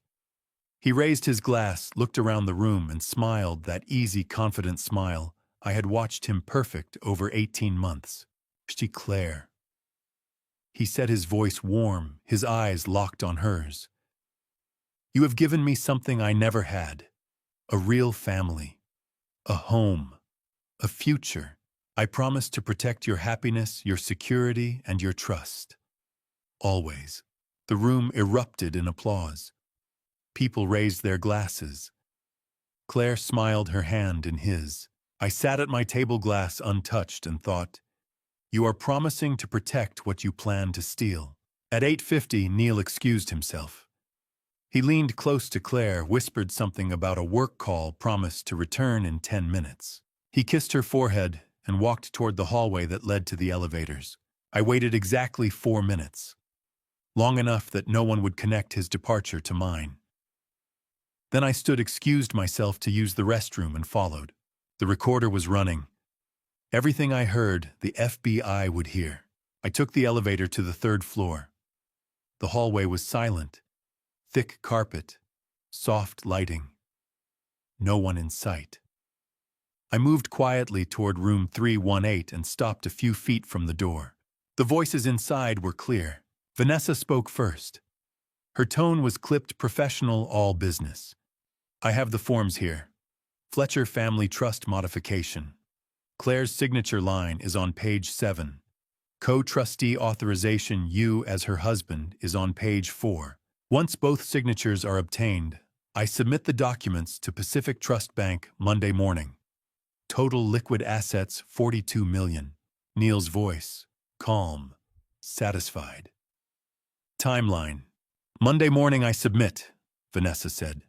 S1: He raised his glass, looked around the room, and smiled that easy, confident smile I had watched him perfect over 18 months. She, Claire. He said, his voice warm, his eyes locked on hers. You have given me something I never had. A real family. A home. A future. I promise to protect your happiness, your security, and your trust. Always. The room erupted in applause. People raised their glasses. Claire smiled, her hand in his. I sat at my table, glass untouched, and thought, you are promising to protect what you plan to steal. At 8:50, Neil excused himself. He leaned close to Claire, whispered something about a work call, promised to return in 10 minutes. He kissed her forehead and walked toward the hallway that led to the elevators. I waited exactly 4 minutes, long enough that no one would connect his departure to mine. Then I stood, excused myself to use the restroom, and followed. The recorder was running. Everything I heard, the FBI would hear. I took the elevator to the 3rd floor. The hallway was silent. Thick carpet, soft lighting. No one in sight. I moved quietly toward room 318 and stopped a few feet from the door. The voices inside were clear. Vanessa spoke first. Her tone was clipped, professional, all business. I have the forms here. Fletcher Family Trust Modification. Claire's signature line is on page 7. Co-trustee authorization, you as her husband, is on page 4. Once both signatures are obtained, I submit the documents to Pacific Trust Bank Monday morning. Total liquid assets, $42 million. Neil's voice, calm, satisfied. Timeline. Monday morning I submit, Vanessa said.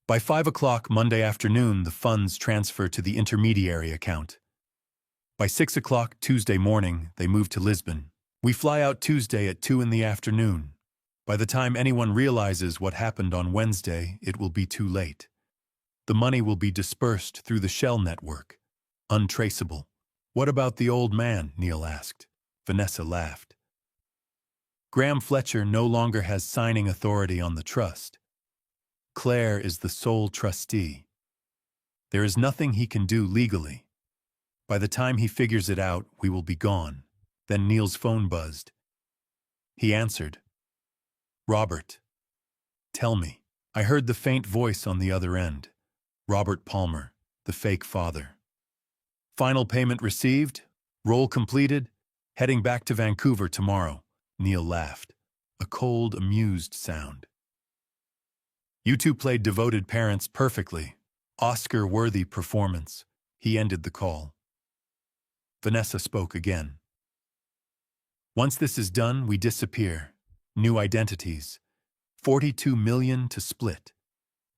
S1: By 5 o'clock Monday afternoon, the funds transfer to the intermediary account. By 6 o'clock Tuesday morning, they move to Lisbon. We fly out Tuesday at 2 in the afternoon. By the time anyone realizes what happened on Wednesday, it will be too late. The money will be dispersed through the shell network. Untraceable. What about the old man? Neil asked. Vanessa laughed. Graham Fletcher no longer has signing authority on the trust. Claire is the sole trustee. There is nothing he can do legally. By the time he figures it out, we will be gone. Then Neil's phone buzzed. He answered. Robert. Tell me. I heard the faint voice on the other end. Robert Palmer, the fake father. Final payment received. Roll completed. Heading back to Vancouver tomorrow. Neil laughed. A cold, amused sound. You two played devoted parents perfectly. Oscar-worthy performance. He ended the call. Vanessa spoke again. Once this is done, we disappear. New identities. 42 million to split.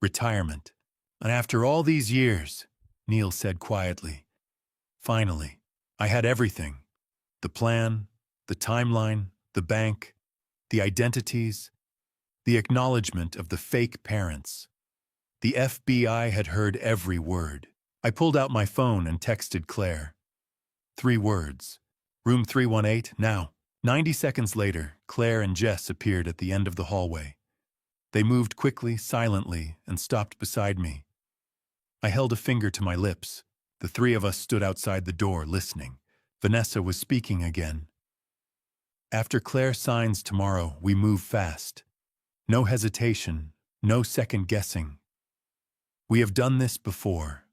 S1: Retirement. And after all these years, Neil said quietly, finally, I had everything. The plan, the timeline, the bank, the identities, the acknowledgement of the fake parents. The FBI had heard every word. I pulled out my phone and texted Claire. 3 words. Room 318, now. 90 seconds later, Claire and Jess appeared at the end of the hallway. They moved quickly, silently, and stopped beside me. I held a finger to my lips. The 3 of us stood outside the door, listening. Vanessa was speaking again. After Claire signs tomorrow, we move fast. No hesitation, no second guessing. We have done this before.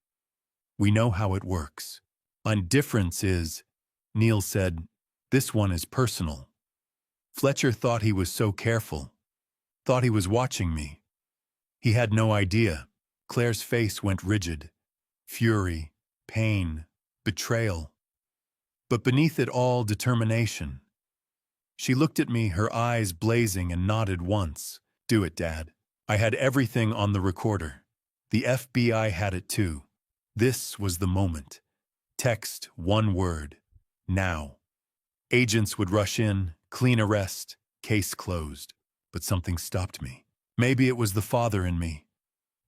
S1: We know how it works. The difference is, Neil said, this one is personal. Fletcher thought he was so careful, thought he was watching me. He had no idea. Claire's face went rigid. Fury, pain, betrayal. But beneath it all, determination. She looked at me, her eyes blazing, and nodded once. Do it, Dad. I had everything on the recorder. The FBI had it too. This was the moment. Text, 1 word. Now. Agents would rush in, clean arrest, case closed. But something stopped me. Maybe it was the father in me.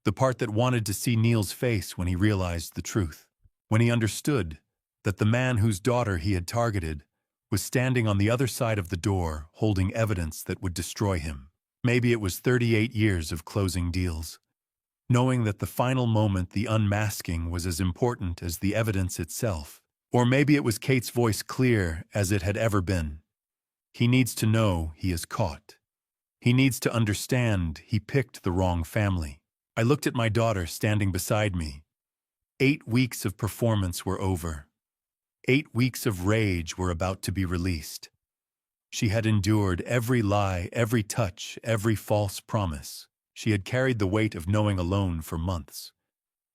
S1: The part that wanted to see Neil's face when he realized the truth. When he understood that the man whose daughter he had targeted was standing on the other side of the door, holding evidence that would destroy him. Maybe it was 38 years of closing deals. Knowing that the final moment, the unmasking, was as important as the evidence itself. Or maybe it was Kate's voice, clear as it had ever been. He needs to know he is caught. He needs to understand he picked the wrong family. I looked at my daughter standing beside me. 8 weeks of performance were over. 8 weeks of rage were about to be released. She had endured every lie, every touch, every false promise. She had carried the weight of knowing alone for months,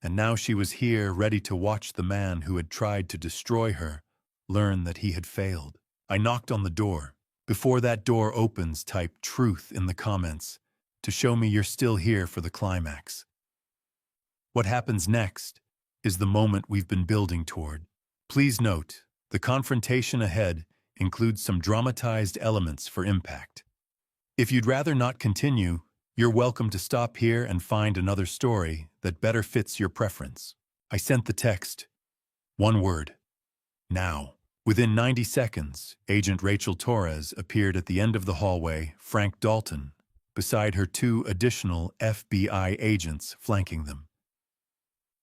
S1: and now she was here ready to watch the man who had tried to destroy her learn that he had failed. I knocked on the door. Before that door opens, type truth in the comments to show me you're still here for the climax. What happens next is the moment we've been building toward. Please note, the confrontation ahead includes some dramatized elements for impact. If you'd rather not continue, you're welcome to stop here and find another story that better fits your preference. I sent the text. One word. Now. Within 90 seconds, Agent Rachel Torres appeared at the end of the hallway, Frank Dalton, beside her 2 additional FBI agents flanking them.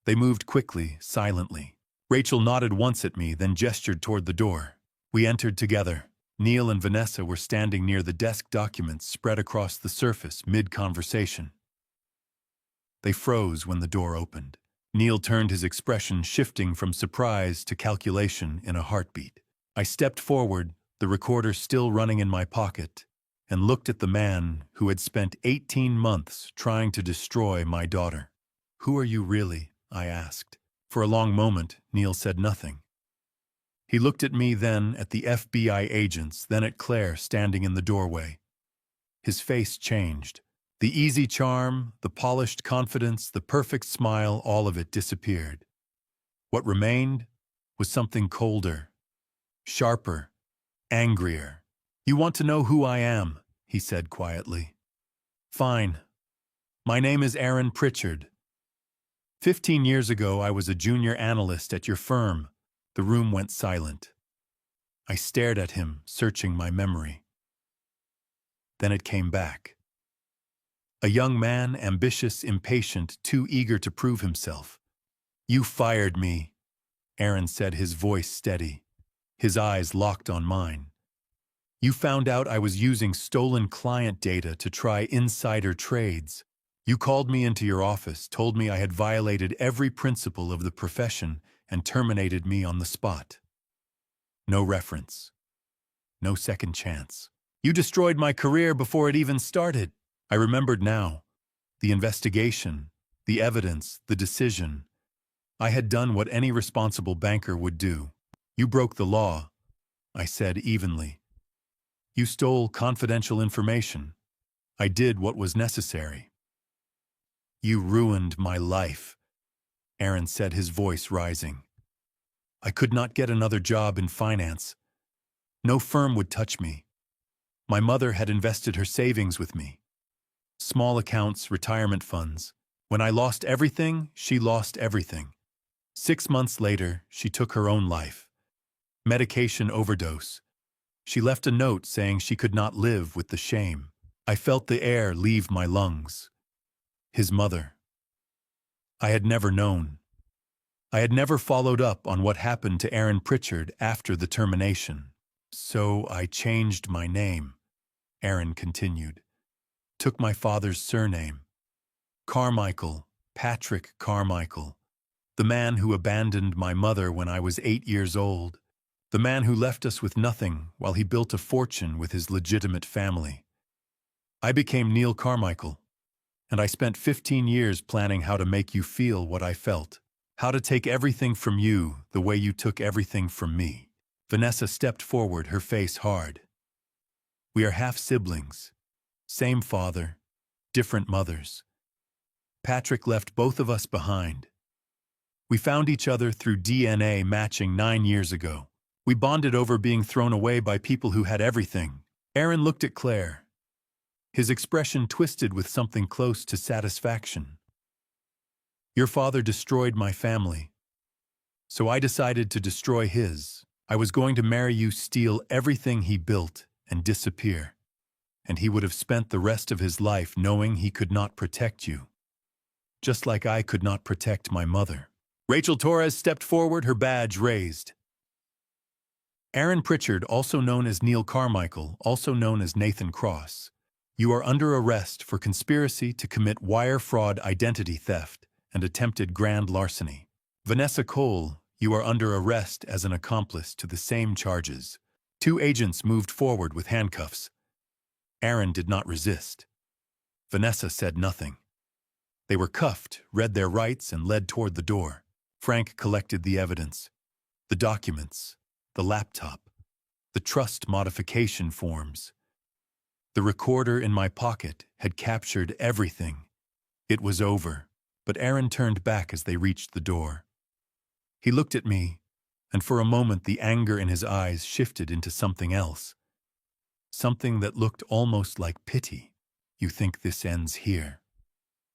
S1: They moved quickly, silently. Rachel nodded once at me, then gestured toward the door. We entered together. Neil and Vanessa were standing near the desk, documents spread across the surface, mid-conversation. They froze when the door opened. Neil turned, his expression shifting from surprise to calculation in a heartbeat. I stepped forward, the recorder still running in my pocket, and looked at the man who had spent 18 months trying to destroy my daughter. "Who are you really?" I asked. For a long moment, Neil said nothing. He looked at me, then at the FBI agents, then at Claire standing in the doorway. His face changed. The easy charm, the polished confidence, the perfect smile, all of it disappeared. What remained was something colder, sharper, angrier. "You want to know who I am," he said quietly. "Fine. My name is Aaron Pritchard. 15 years ago, I was a junior analyst at your firm." The room went silent. I stared at him, searching my memory. Then it came back. A young man, ambitious, impatient, too eager to prove himself. "You fired me," Aaron said, his voice steady. His eyes locked on mine. "You found out I was using stolen client data to try insider trades. You called me into your office, told me I had violated every principle of the profession, and terminated me on the spot. No reference. No second chance. You destroyed my career before it even started." I remembered now. The investigation, the evidence, the decision. I had done what any responsible banker would do. "You broke the law," I said evenly. "You stole confidential information. I did what was necessary." "You ruined my life," Aaron said, his voice rising. "I could not get another job in finance. No firm would touch me. My mother had invested her savings with me. Small accounts, retirement funds. When I lost everything, she lost everything. 6 months later, she took her own life. Medication overdose. She left a note saying she could not live with the shame. I felt the air leave my lungs. His mother. I had never known. I had never followed up on what happened to Aaron Pritchard after the termination. So I changed my name," Aaron continued. "Took my father's surname. Carmichael, Patrick Carmichael. The man who abandoned my mother when I was 8 years old. The man who left us with nothing while he built a fortune with his legitimate family. I became Neil Carmichael, and I spent 15 years planning how to make you feel what I felt. How to take everything from you the way you took everything from me." Vanessa stepped forward, her face hard. "We are half-siblings. Same father, different mothers. Patrick left both of us behind. We found each other through DNA matching 9 years ago. We bonded over being thrown away by people who had everything." Aaron looked at Claire. His expression twisted with something close to satisfaction. "Your father destroyed my family. So I decided to destroy his. I was going to marry you, steal everything he built, and disappear. And he would have spent the rest of his life knowing he could not protect you. Just like I could not protect my mother." Rachel Torres stepped forward, her badge raised. "Aaron Pritchard, also known as Neil Carmichael, also known as Nathan Cross. You are under arrest for conspiracy to commit wire fraud, identity theft, and attempted grand larceny. Vanessa Cole, you are under arrest as an accomplice to the same charges." 2 agents moved forward with handcuffs. Aaron did not resist. Vanessa said nothing. They were cuffed, read their rights, and led toward the door. Frank collected the evidence, the documents, the laptop, the trust modification forms. The recorder in my pocket had captured everything. It was over, but Aaron turned back as they reached the door. He looked at me, and for a moment the anger in his eyes shifted into something else. Something that looked almost like pity. "You think this ends here?"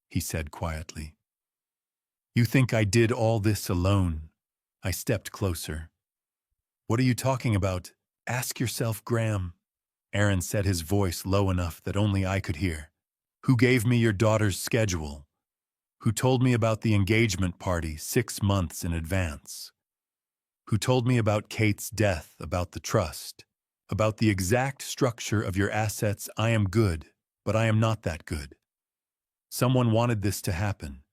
S1: he said quietly. "You think I did all this alone?" I stepped closer. "What are you talking about? Ask yourself, Graham." Aaron said, his voice low enough that only I could hear. "Who gave me your daughter's schedule? Who told me about the engagement party 6 months in advance? Who told me about Kate's death, about the trust, about the exact structure of your assets? I am good, but I am not that good. Someone wanted this to happen.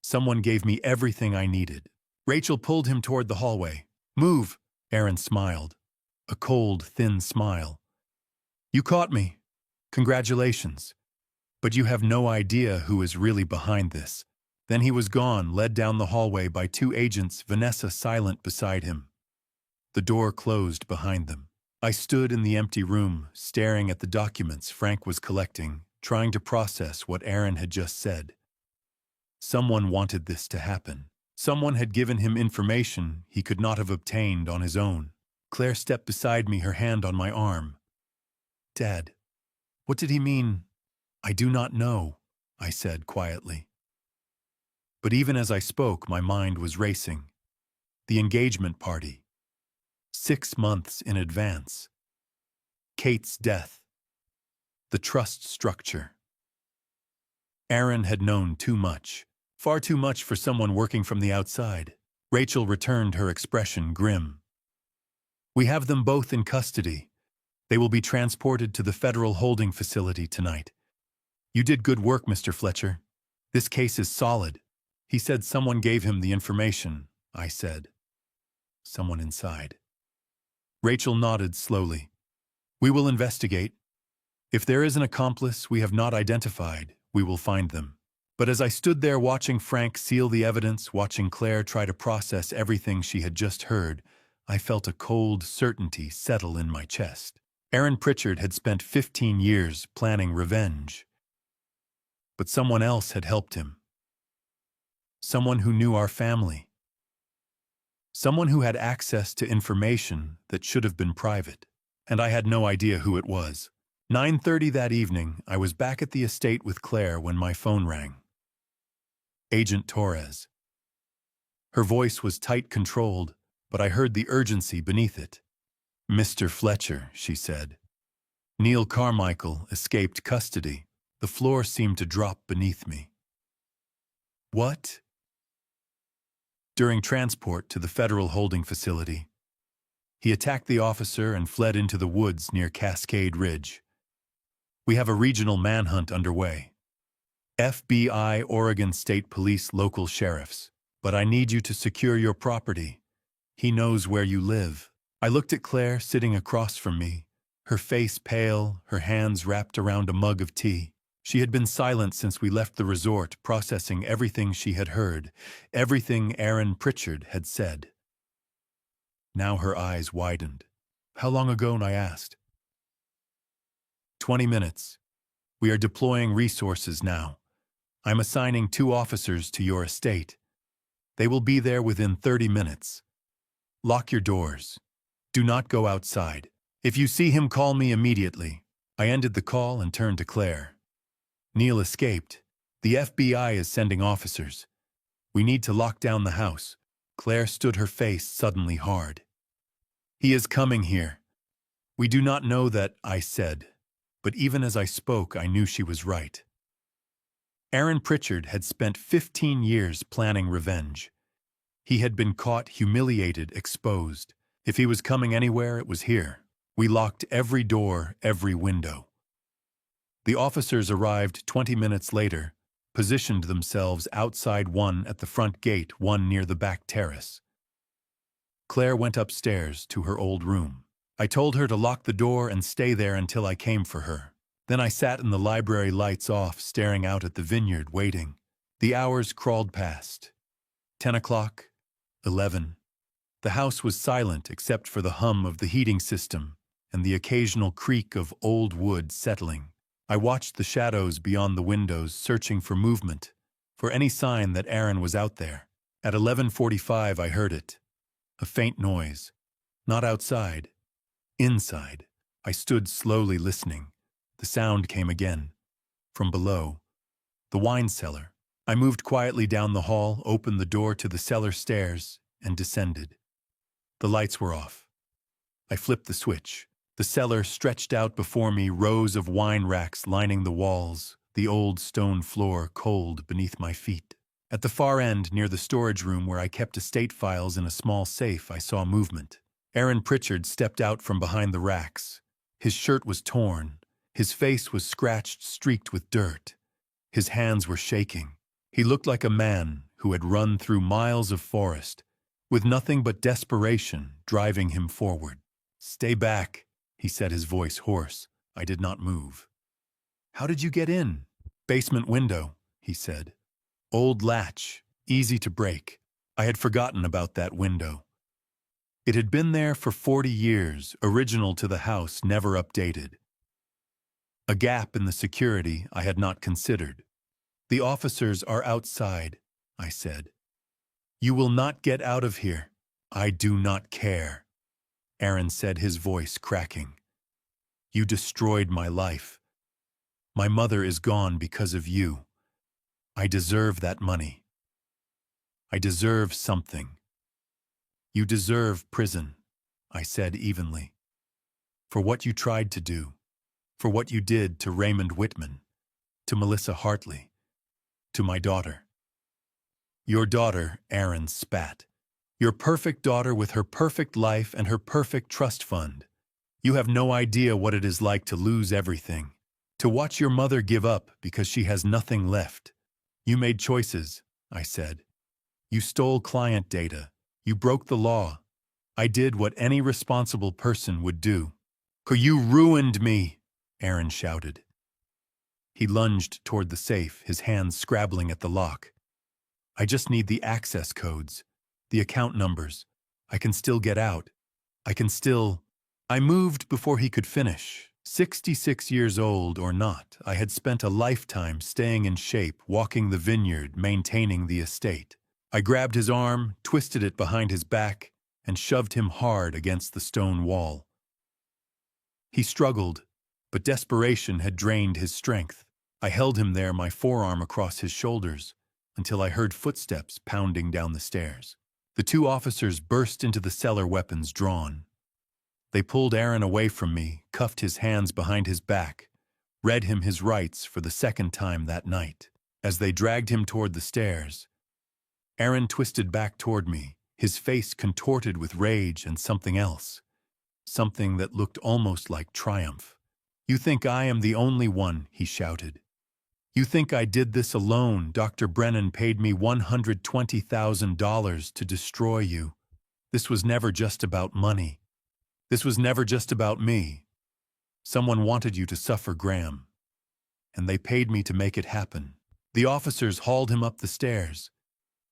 S1: Someone gave me everything I needed." Rachel pulled him toward the hallway. "Move!" Aaron smiled. A cold, thin smile. "You caught me. Congratulations. But you have no idea who is really behind this." Then he was gone, led down the hallway by 2 agents, Vanessa silent beside him. The door closed behind them. I stood in the empty room, staring at the documents Frank was collecting, trying to process what Aaron had just said. Someone wanted this to happen. Someone had given him information he could not have obtained on his own. Claire stepped beside me, her hand on my arm. "Dad, what did he mean?" "I do not know," I said quietly. But even as I spoke, my mind was racing. The engagement party. 6 months in advance. Kate's death. The trust structure. Aaron had known too much. Far too much for someone working from the outside. Rachel returned, her expression grim. "We have them both in custody. They will be transported to the federal holding facility tonight. You did good work, Mr. Fletcher. This case is solid." He said someone gave him the information, I said. Someone inside. Rachel nodded slowly. "We will investigate. If there is an accomplice we have not identified, we will find them." But as I stood there watching Frank seal the evidence, watching Claire try to process everything she had just heard, I felt a cold certainty settle in my chest. Aaron Pritchard had spent 15 years planning revenge. But someone else had helped him. Someone who knew our family. Someone who had access to information that should have been private. And I had no idea who it was. 9:30 that evening, I was back at the estate with Claire when my phone rang. Agent Torres. Her voice was tight controlled, but I heard the urgency beneath it. "Mr. Fletcher," she said. "Neil Carmichael escaped custody." The floor seemed to drop beneath me. "What?" "During transport to the federal holding facility. He attacked the officer and fled into the woods near Cascade Ridge. We have a regional manhunt underway. FBI, Oregon State Police, local sheriffs. But I need you to secure your property. He knows where you live." I looked at Claire sitting across from me, her face pale, her hands wrapped around a mug of tea. She had been silent since we left the resort, processing everything she had heard, everything Aaron Pritchard had said. Now her eyes widened. "How long ago?" I asked. 20 minutes. We are deploying resources now. I'm assigning 2 officers to your estate. They will be there within 30 minutes. Lock your doors. Do not go outside. If you see him, call me immediately." I ended the call and turned to Claire. "Neil escaped. The FBI is sending officers. We need to lock down the house." Claire stood, her face suddenly hard. "He is coming here." "We do not know that," I said. But even as I spoke, I knew she was right. Aaron Pritchard had spent 15 years planning revenge. He had been caught, humiliated, exposed. If he was coming anywhere, it was here. We locked every door, every window. The officers arrived 20 minutes later, positioned themselves outside, one at the front gate, one near the back terrace. Claire went upstairs to her old room. I told her to lock the door and stay there until I came for her. Then I sat in the library, lights off, staring out at the vineyard, waiting. The hours crawled past. 10 o'clock, 11. The house was silent except for the hum of the heating system and the occasional creak of old wood settling. I watched the shadows beyond the windows, searching for movement, for any sign that Aaron was out there. At 11:45 I heard it. A faint noise. Not outside. Inside. I stood slowly listening. The sound came again. From below. The wine cellar. I moved quietly down the hall, opened the door to the cellar stairs, and descended. The lights were off. I flipped the switch. The cellar stretched out before me, rows of wine racks lining the walls, the old stone floor cold beneath my feet. At the far end, near the storage room where I kept estate files in a small safe, I saw movement. Aaron Pritchard stepped out from behind the racks. His shirt was torn. His face was scratched, streaked with dirt. His hands were shaking. He looked like a man who had run through miles of forest, with nothing but desperation driving him forward. "Stay back," he said, his voice hoarse. I did not move. "How did you get in?" "Basement window," he said. "Old latch, easy to break." I had forgotten about that window. It had been there for 40 years, original to the house, never updated. A gap in the security I had not considered. "The officers are outside," I said. "You will not get out of here." "I do not care," Aaron said, his voice cracking. "You destroyed my life. My mother is gone because of you. I deserve that money. I deserve something." "You deserve prison," I said evenly. "For what you tried to do. For what you did to Raymond Whitman, to Melissa Hartley, to my daughter." "Your daughter," Aaron spat. "Your perfect daughter with her perfect life and her perfect trust fund. You have no idea what it is like to lose everything. To watch your mother give up because she has nothing left. You made choices," I said. "You stole client data. You broke the law. I did what any responsible person would do." "You ruined me," Aaron shouted. He lunged toward the safe, his hands scrabbling at the lock. "I just need the access codes, the account numbers. I can still get out. I can still—" I moved before he could finish. 66 years old or not, I had spent a lifetime staying in shape, walking the vineyard, maintaining the estate. I grabbed his arm, twisted it behind his back, and shoved him hard against the stone wall. He struggled, but desperation had drained his strength. I held him there, my forearm across his shoulders, until I heard footsteps pounding down the stairs. The two officers burst into the cellar, weapons drawn. They pulled Aaron away from me, cuffed his hands behind his back, read him his rights for the second time that night. As they dragged him toward the stairs, Aaron twisted back toward me, his face contorted with rage and something else. Something that looked almost like triumph. "You think I am the only one," he shouted. "You think I did this alone? Dr. Brennan paid me $120,000 to destroy you. This was never just about money. This was never just about me. Someone wanted you to suffer, Graham. And they paid me to make it happen." The officers hauled him up the stairs.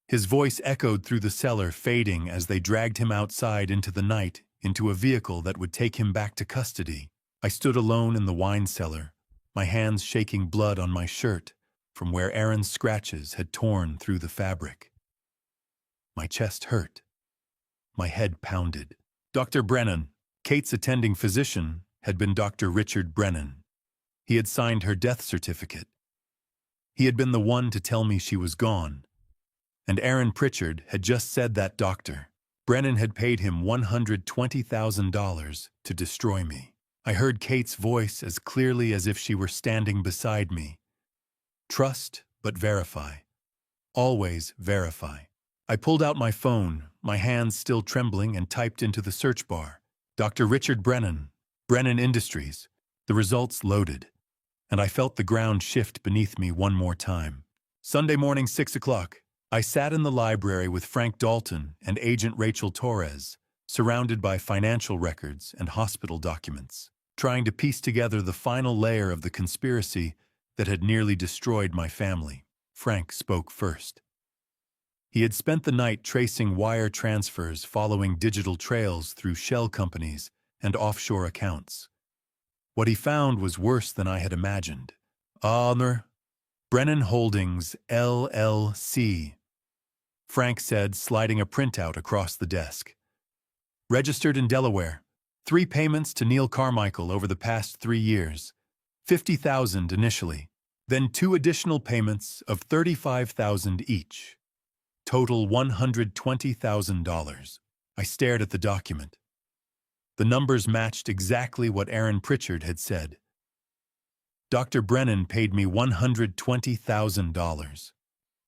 S1: His voice echoed through the cellar, fading as they dragged him outside into the night, into a vehicle that would take him back to custody. I stood alone in the wine cellar, my hands shaking blood on my shirt from where Aaron's scratches had torn through the fabric. My chest hurt. My head pounded. Dr. Brennan, Kate's attending physician, had been Dr. Richard Brennan. He had signed her death certificate. He had been the one to tell me she was gone. And Aaron Pritchard had just said that Dr. Brennan had paid him $120,000 to destroy me. I heard Kate's voice as clearly as if she were standing beside me. "Trust, but verify. Always verify." I pulled out my phone, my hands still trembling, and typed into the search bar, "Dr. Richard Brennan, Brennan Industries." The results loaded, and I felt the ground shift beneath me one more time. Sunday morning, 6 o'clock. I sat in the library with Frank Dalton and Agent Rachel Torres, surrounded by financial records and hospital documents. trying to piece together the final layer of the conspiracy that had nearly destroyed my family. Frank spoke first. He had spent the night tracing wire transfers following digital trails through shell companies and offshore accounts. What he found was worse than I had imagined. Honor, Brennan Holdings, LLC, Frank said, sliding a printout across the desk. Registered in Delaware. 3 payments to Neil Carmichael over the past 3 years. $50,000 initially, then 2 additional payments of $35,000 each. Total $120,000. I stared at the document. The numbers matched exactly what Aaron Pritchard had said. Dr. Brennan paid me $120,000.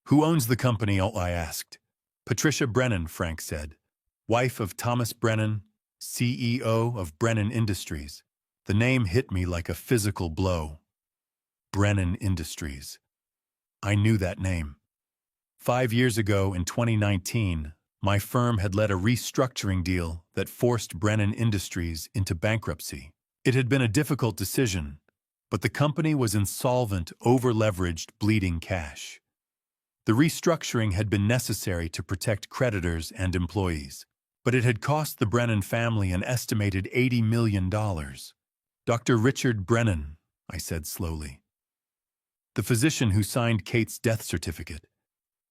S1: Who owns the company? I asked. Patricia Brennan, Frank said. Wife of Thomas Brennan, CEO of Brennan Industries. The name hit me like a physical blow. Brennan Industries. I knew that name. 5 years ago, in 2019, my firm had led a restructuring deal that forced Brennan Industries into bankruptcy. It had been a difficult decision, but the company was insolvent, over-leveraged, bleeding cash. The restructuring had been necessary to protect creditors and employees, but it had cost the Brennan family an estimated $80 million. Dr. Richard Brennan, I said slowly. The physician who signed Kate's death certificate.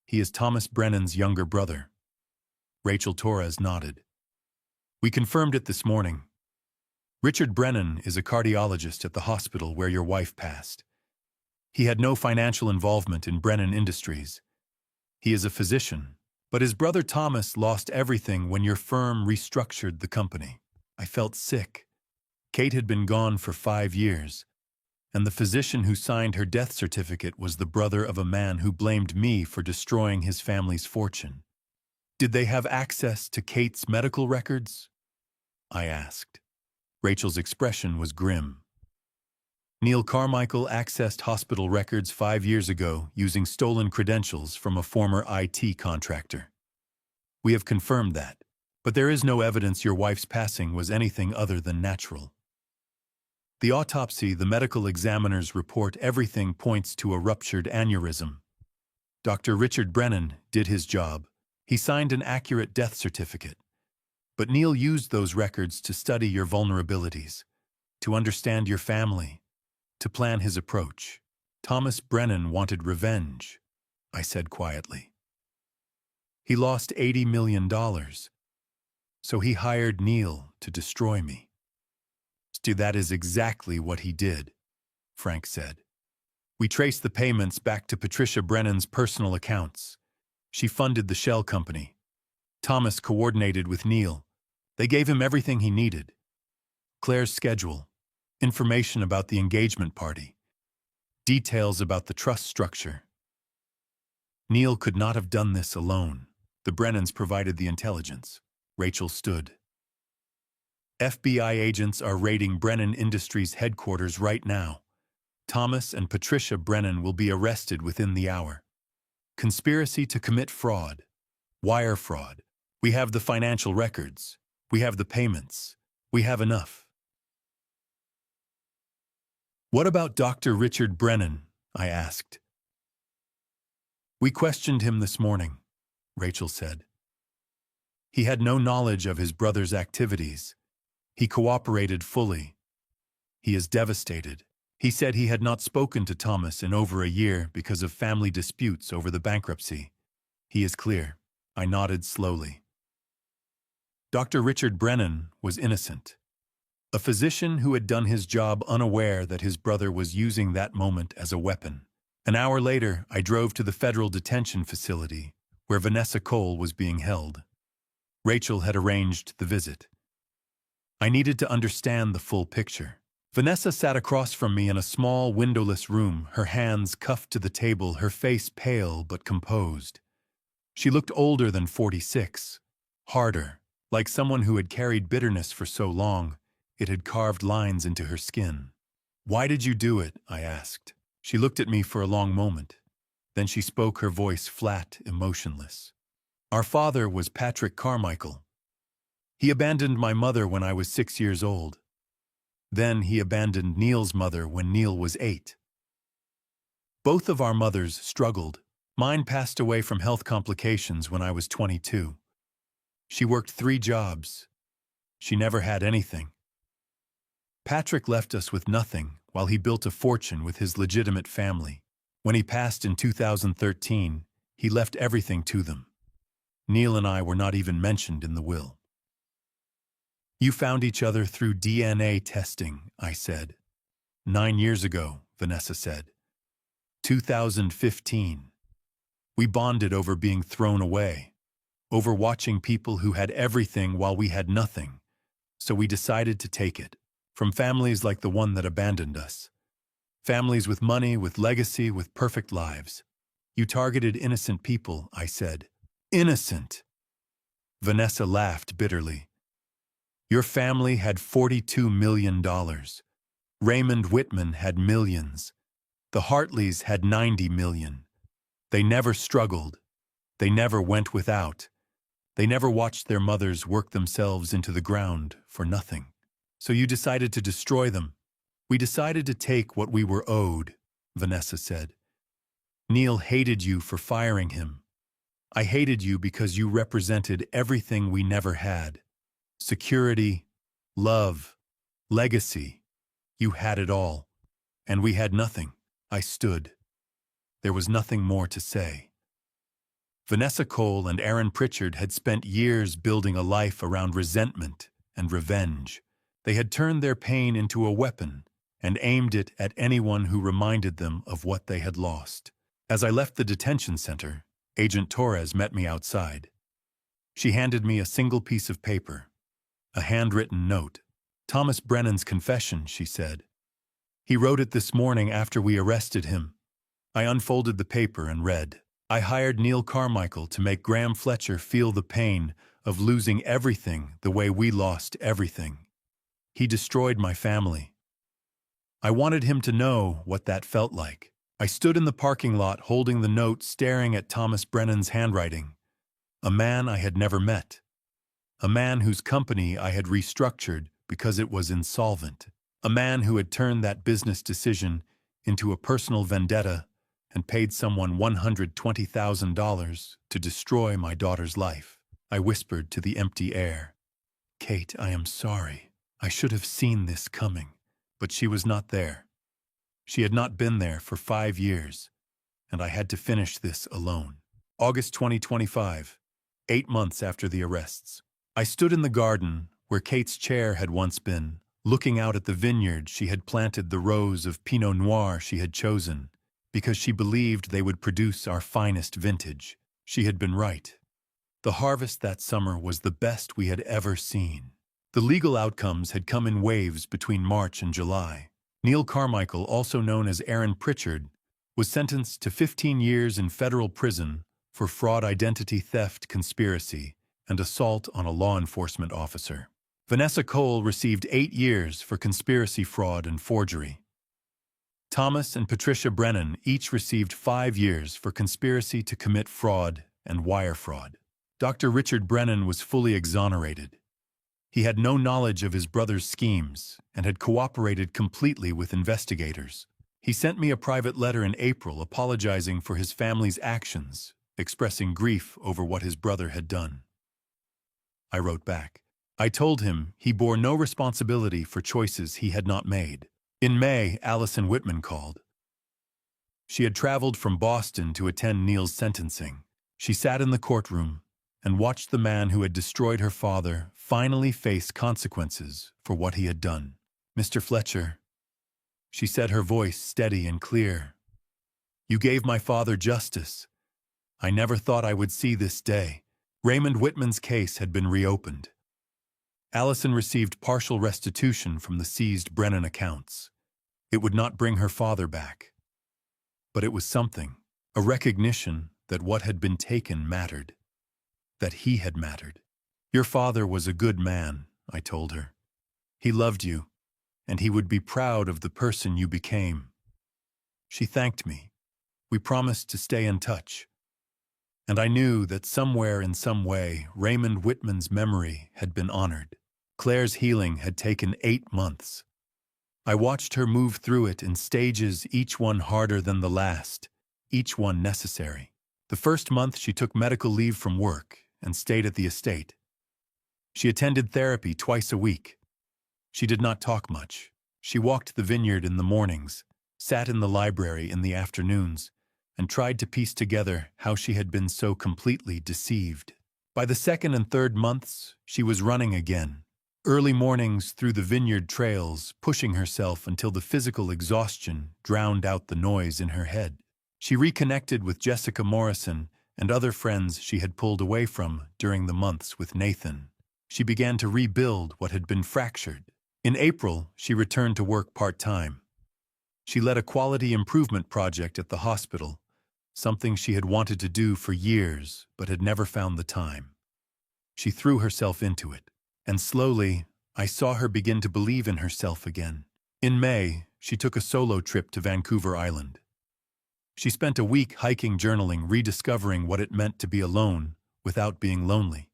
S1: He is Thomas Brennan's younger brother. Rachel Torres nodded. We confirmed it this morning. Richard Brennan is a cardiologist at the hospital where your wife passed. He had no financial involvement in Brennan Industries. He is a physician, but his brother Thomas lost everything when your firm restructured the company. I felt sick. Kate had been gone for 5 years, and the physician who signed her death certificate was the brother of a man who blamed me for destroying his family's fortune. Did they have access to Kate's medical records? I asked. Rachel's expression was grim. Neil Carmichael accessed hospital records 5 years ago using stolen credentials from a former IT contractor. We have confirmed that, but there is no evidence your wife's passing was anything other than natural. The autopsy, the medical examiner's report, everything points to a ruptured aneurysm. Dr. Richard Brennan did his job. He signed an accurate death certificate. But Neil used those records to study your vulnerabilities, to understand your family, to plan his approach. Thomas Brennan wanted revenge, I said quietly. He lost $80 million, so he hired Neil to destroy me. That is exactly what he did, Frank said. We traced the payments back to Patricia Brennan's personal accounts. She funded the shell company. Thomas coordinated with Neil. They gave him everything he needed. Claire's schedule, information about the engagement party, details about the trust structure. Neil could not have done this alone. The Brennans provided the intelligence. Rachel stood. FBI agents are raiding Brennan Industries headquarters right now. Thomas and Patricia Brennan will be arrested within the hour. Conspiracy to commit fraud. Wire fraud. We have the financial records. We have the payments. We have enough. What about Dr. Richard Brennan? I asked. We questioned him this morning, Rachel said. He had no knowledge of his brother's activities. He cooperated fully. He is devastated. He said he had not spoken to Thomas in over a year because of family disputes over the bankruptcy. He is clear. I nodded slowly. Dr. Richard Brennan was innocent. A physician who had done his job unaware that his brother was using that moment as a weapon. An hour later, I drove to the federal detention facility where Vanessa Cole was being held. Rachel had arranged the visit. I needed to understand the full picture. Vanessa sat across from me in a small, windowless room, her hands cuffed to the table, her face pale but composed. She looked older than 46, harder, like someone who had carried bitterness for so long, it had carved lines into her skin. Why did you do it? I asked. She looked at me for a long moment. Then she spoke, her voice flat, emotionless. Our father was Patrick Carmichael. He abandoned my mother when I was 6 years old. Then he abandoned Neil's mother when Neil was 8. Both of our mothers struggled. Mine passed away from health complications when I was 22. She worked 3 jobs. She never had anything. Patrick left us with nothing while he built a fortune with his legitimate family. When he passed in 2013, he left everything to them. Neil and I were not even mentioned in the will. You found each other through DNA testing, I said. 9 years ago, Vanessa said. 2015. We bonded over being thrown away, over watching people who had everything while we had nothing. So we decided to take it, from families like the one that abandoned us. Families with money, with legacy, with perfect lives. You targeted innocent people, I said. Innocent! Vanessa laughed bitterly. Your family had $42 million. Raymond Whitman had millions. The Hartleys had 90 million. They never struggled. They never went without. They never watched their mothers work themselves into the ground for nothing. So you decided to destroy them. We decided to take what we were owed, Vanessa said. Neil hated you for firing him. I hated you because you represented everything we never had. Security, love, legacy. You had it all. And we had nothing. I stood. There was nothing more to say. Vanessa Cole and Aaron Pritchard had spent years building a life around resentment and revenge. They had turned their pain into a weapon and aimed it at anyone who reminded them of what they had lost. As I left the detention center, Agent Torres met me outside. She handed me a single piece of paper, a handwritten note. Thomas Brennan's confession, she said. He wrote it this morning after we arrested him. I unfolded the paper and read. I hired Neil Carmichael to make Graham Fletcher feel the pain of losing everything the way we lost everything. He destroyed my family. I wanted him to know what that felt like. I stood in the parking lot holding the note, staring at Thomas Brennan's handwriting. A man I had never met. A man whose company I had restructured because it was insolvent. A man who had turned that business decision into a personal vendetta and paid someone $120,000 to destroy my daughter's life. I whispered to the empty air, Kate, I am sorry. I should have seen this coming. But she was not there. She had not been there for 5 years, and I had to finish this alone. August 2025, 8 months after the arrests. I stood in the garden where Kate's chair had once been, looking out at the vineyard she had planted the rows of Pinot Noir she had chosen, because she believed they would produce our finest vintage. She had been right. The harvest that summer was the best we had ever seen. The legal outcomes had come in waves between March and July. Neil Carmichael, also known as Aaron Pritchard, was sentenced to 15 years in federal prison for fraud, identity theft, conspiracy, and assault on a law enforcement officer. Vanessa Cole received 8 years for conspiracy, fraud, and forgery. Thomas and Patricia Brennan each received 5 years for conspiracy to commit fraud and wire fraud. Dr. Richard Brennan was fully exonerated. He had no knowledge of his brother's schemes and had cooperated completely with investigators. He sent me a private letter in April apologizing for his family's actions, expressing grief over what his brother had done. I wrote back. I told him he bore no responsibility for choices he had not made. In May, Allison Whitman called. She had traveled from Boston to attend Neil's sentencing. She sat in the courtroom and watched the man who had destroyed her father finally face consequences for what he had done. Mr. Fletcher, she said, her voice steady and clear, you gave my father justice. I never thought I would see this day. Raymond Whitman's case had been reopened. Allison received partial restitution from the seized Brennan accounts. It would not bring her father back. But it was something, a recognition that what had been taken mattered. That he had mattered. Your father was a good man, I told her. He loved you, and he would be proud of the person you became. She thanked me. We promised to stay in touch. And I knew that somewhere in some way Raymond Whitman's memory had been honored. Claire's healing had taken 8 months. I watched her move through it in stages, each one harder than the last, each one necessary. The first month she took medical leave from work and stayed at the estate. She attended therapy twice a week. She did not talk much. She walked the vineyard in the mornings, sat in the library in the afternoons, and tried to piece together how she had been so completely deceived. By the second and third months, she was running again. Early mornings through the vineyard trails, pushing herself until the physical exhaustion drowned out the noise in her head. She reconnected with Jessica Morrison and other friends she had pulled away from during the months with Nathan. She began to rebuild what had been fractured. In April, she returned to work part-time. She led a quality improvement project at the hospital, something she had wanted to do for years but had never found the time. She threw herself into it, and slowly, I saw her begin to believe in herself again. In May, she took a solo trip to Vancouver Island. She spent a week hiking, journaling, rediscovering what it meant to be alone without being lonely.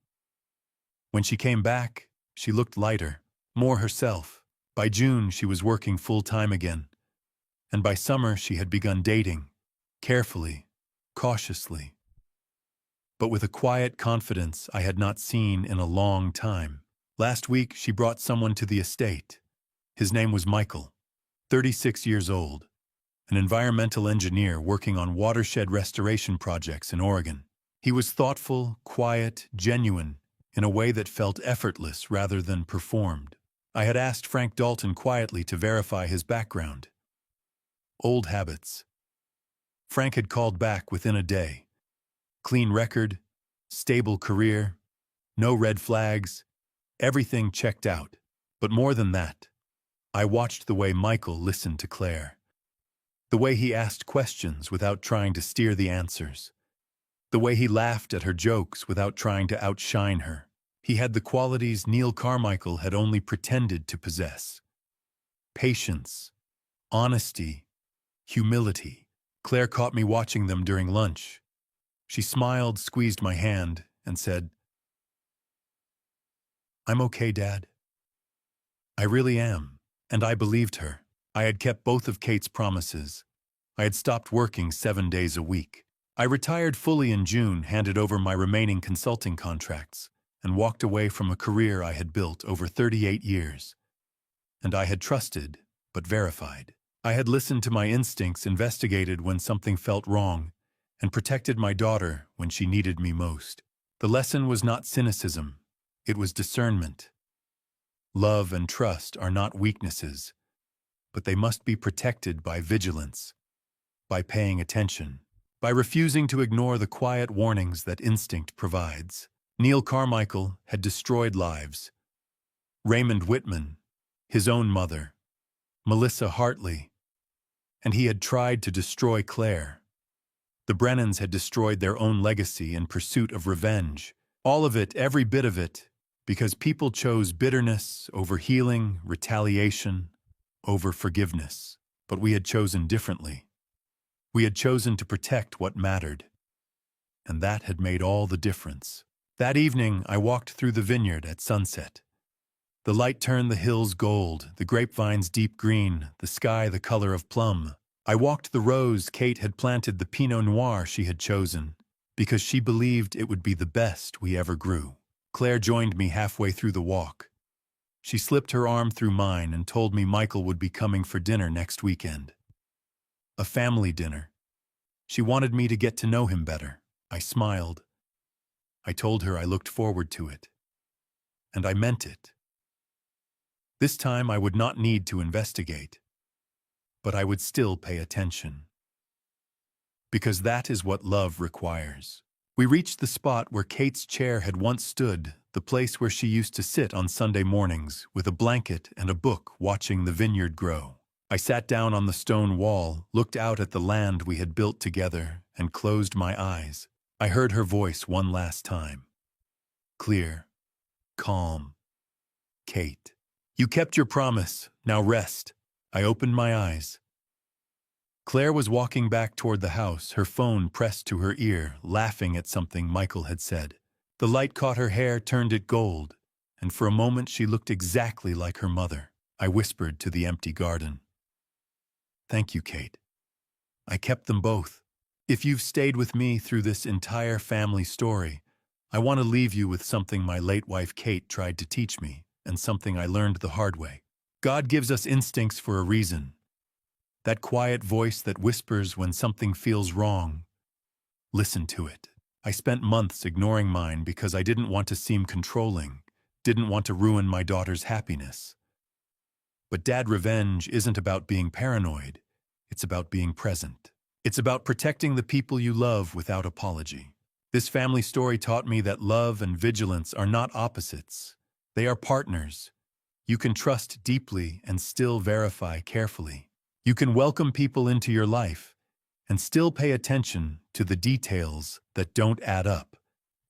S1: When she came back, she looked lighter, more herself. By June, she was working full-time again. And by summer, she had begun dating, carefully, cautiously, but with a quiet confidence I had not seen in a long time. Last week, she brought someone to the estate. His name was Michael, 36 years old, an environmental engineer working on watershed restoration projects in Oregon. He was thoughtful, quiet, genuine, in a way that felt effortless rather than performed. I had asked Frank Dalton quietly to verify his background. Old habits. Frank had called back within a day. Clean record, stable career, no red flags, everything checked out. But more than that, I watched the way Michael listened to Claire. The way he asked questions without trying to steer the answers. The way he laughed at her jokes without trying to outshine her. He had the qualities Neil Carmichael had only pretended to possess. Patience, honesty, humility. Claire caught me watching them during lunch. She smiled, squeezed my hand, and said, "I'm okay, Dad. I really am." And I believed her. I had kept both of Kate's promises. I had stopped working 7 days a week. I retired fully in June, handed over my remaining consulting contracts, and walked away from a career I had built over 38 years. And I had trusted, but verified. I had listened to my instincts, investigated when something felt wrong, and protected my daughter when she needed me most. The lesson was not cynicism, it was discernment. Love and trust are not weaknesses, but they must be protected by vigilance, by paying attention, by refusing to ignore the quiet warnings that instinct provides. Neil Carmichael had destroyed lives. Raymond Whitman, his own mother, Melissa Hartley, and he had tried to destroy Claire. The Brennans had destroyed their own legacy in pursuit of revenge. All of it, every bit of it, because people chose bitterness over healing, retaliation over forgiveness. But we had chosen differently. We had chosen to protect what mattered. And that had made all the difference. That evening, I walked through the vineyard at sunset. The light turned the hills gold, the grapevines deep green, the sky the color of plum. I walked the rows Kate had planted, the Pinot Noir she had chosen, because she believed it would be the best we ever grew. Claire joined me halfway through the walk. She slipped her arm through mine and told me Michael would be coming for dinner next weekend. A family dinner. She wanted me to get to know him better. I smiled. I told her I looked forward to it. And I meant it. This time I would not need to investigate, but I would still pay attention. Because that is what love requires. We reached the spot where Kate's chair had once stood, the place where she used to sit on Sunday mornings with a blanket and a book watching the vineyard grow. I sat down on the stone wall, looked out at the land we had built together, and closed my eyes. I heard her voice one last time. Clear, calm. Kate, you kept your promise, now rest. I opened my eyes. Claire was walking back toward the house, her phone pressed to her ear, laughing at something Michael had said. The light caught her hair, turned it gold, and for a moment she looked exactly like her mother. I whispered to the empty garden. Thank you, Kate. I kept them both. If you've stayed with me through this entire family story, I want to leave you with something my late wife Kate tried to teach me, and something I learned the hard way. God gives us instincts for a reason. That quiet voice that whispers when something feels wrong. Listen to it. I spent months ignoring mine because I didn't want to seem controlling, didn't want to ruin my daughter's happiness. But dad revenge isn't about being paranoid. It's about being present. It's about protecting the people you love without apology. This family story taught me that love and vigilance are not opposites. They are partners. You can trust deeply and still verify carefully. You can welcome people into your life and still pay attention to the details that don't add up.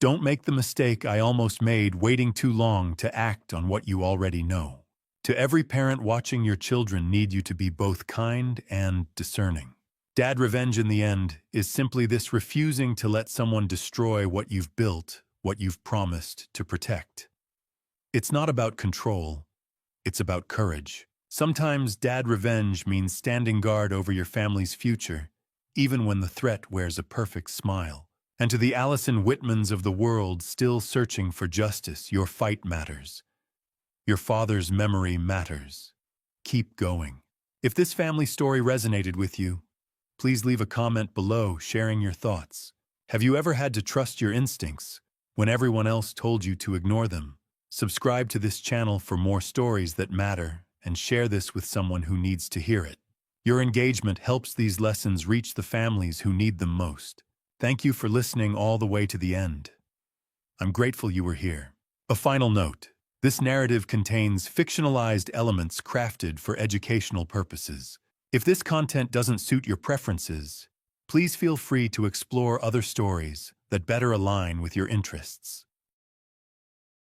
S1: Don't make the mistake I almost made waiting too long to act on what you already know. To every parent watching, your children need you to be both kind and discerning. Dad revenge in the end is simply this: refusing to let someone destroy what you've built, what you've promised to protect. It's not about control, it's about courage. Sometimes dad revenge means standing guard over your family's future, even when the threat wears a perfect smile. And to the Allison Whitmans of the world still searching for justice, your fight matters. Your father's memory matters. Keep going. If this family story resonated with you, please leave a comment below sharing your thoughts. Have you ever had to trust your instincts when everyone else told you to ignore them? Subscribe to this channel for more stories that matter, and share this with someone who needs to hear it. Your engagement helps these lessons reach the families who need them most. Thank you for listening all the way to the end. I'm grateful you were here. A final note: this narrative contains fictionalized elements crafted for educational purposes. If this content doesn't suit your preferences, please feel free to explore other stories that better align with your interests.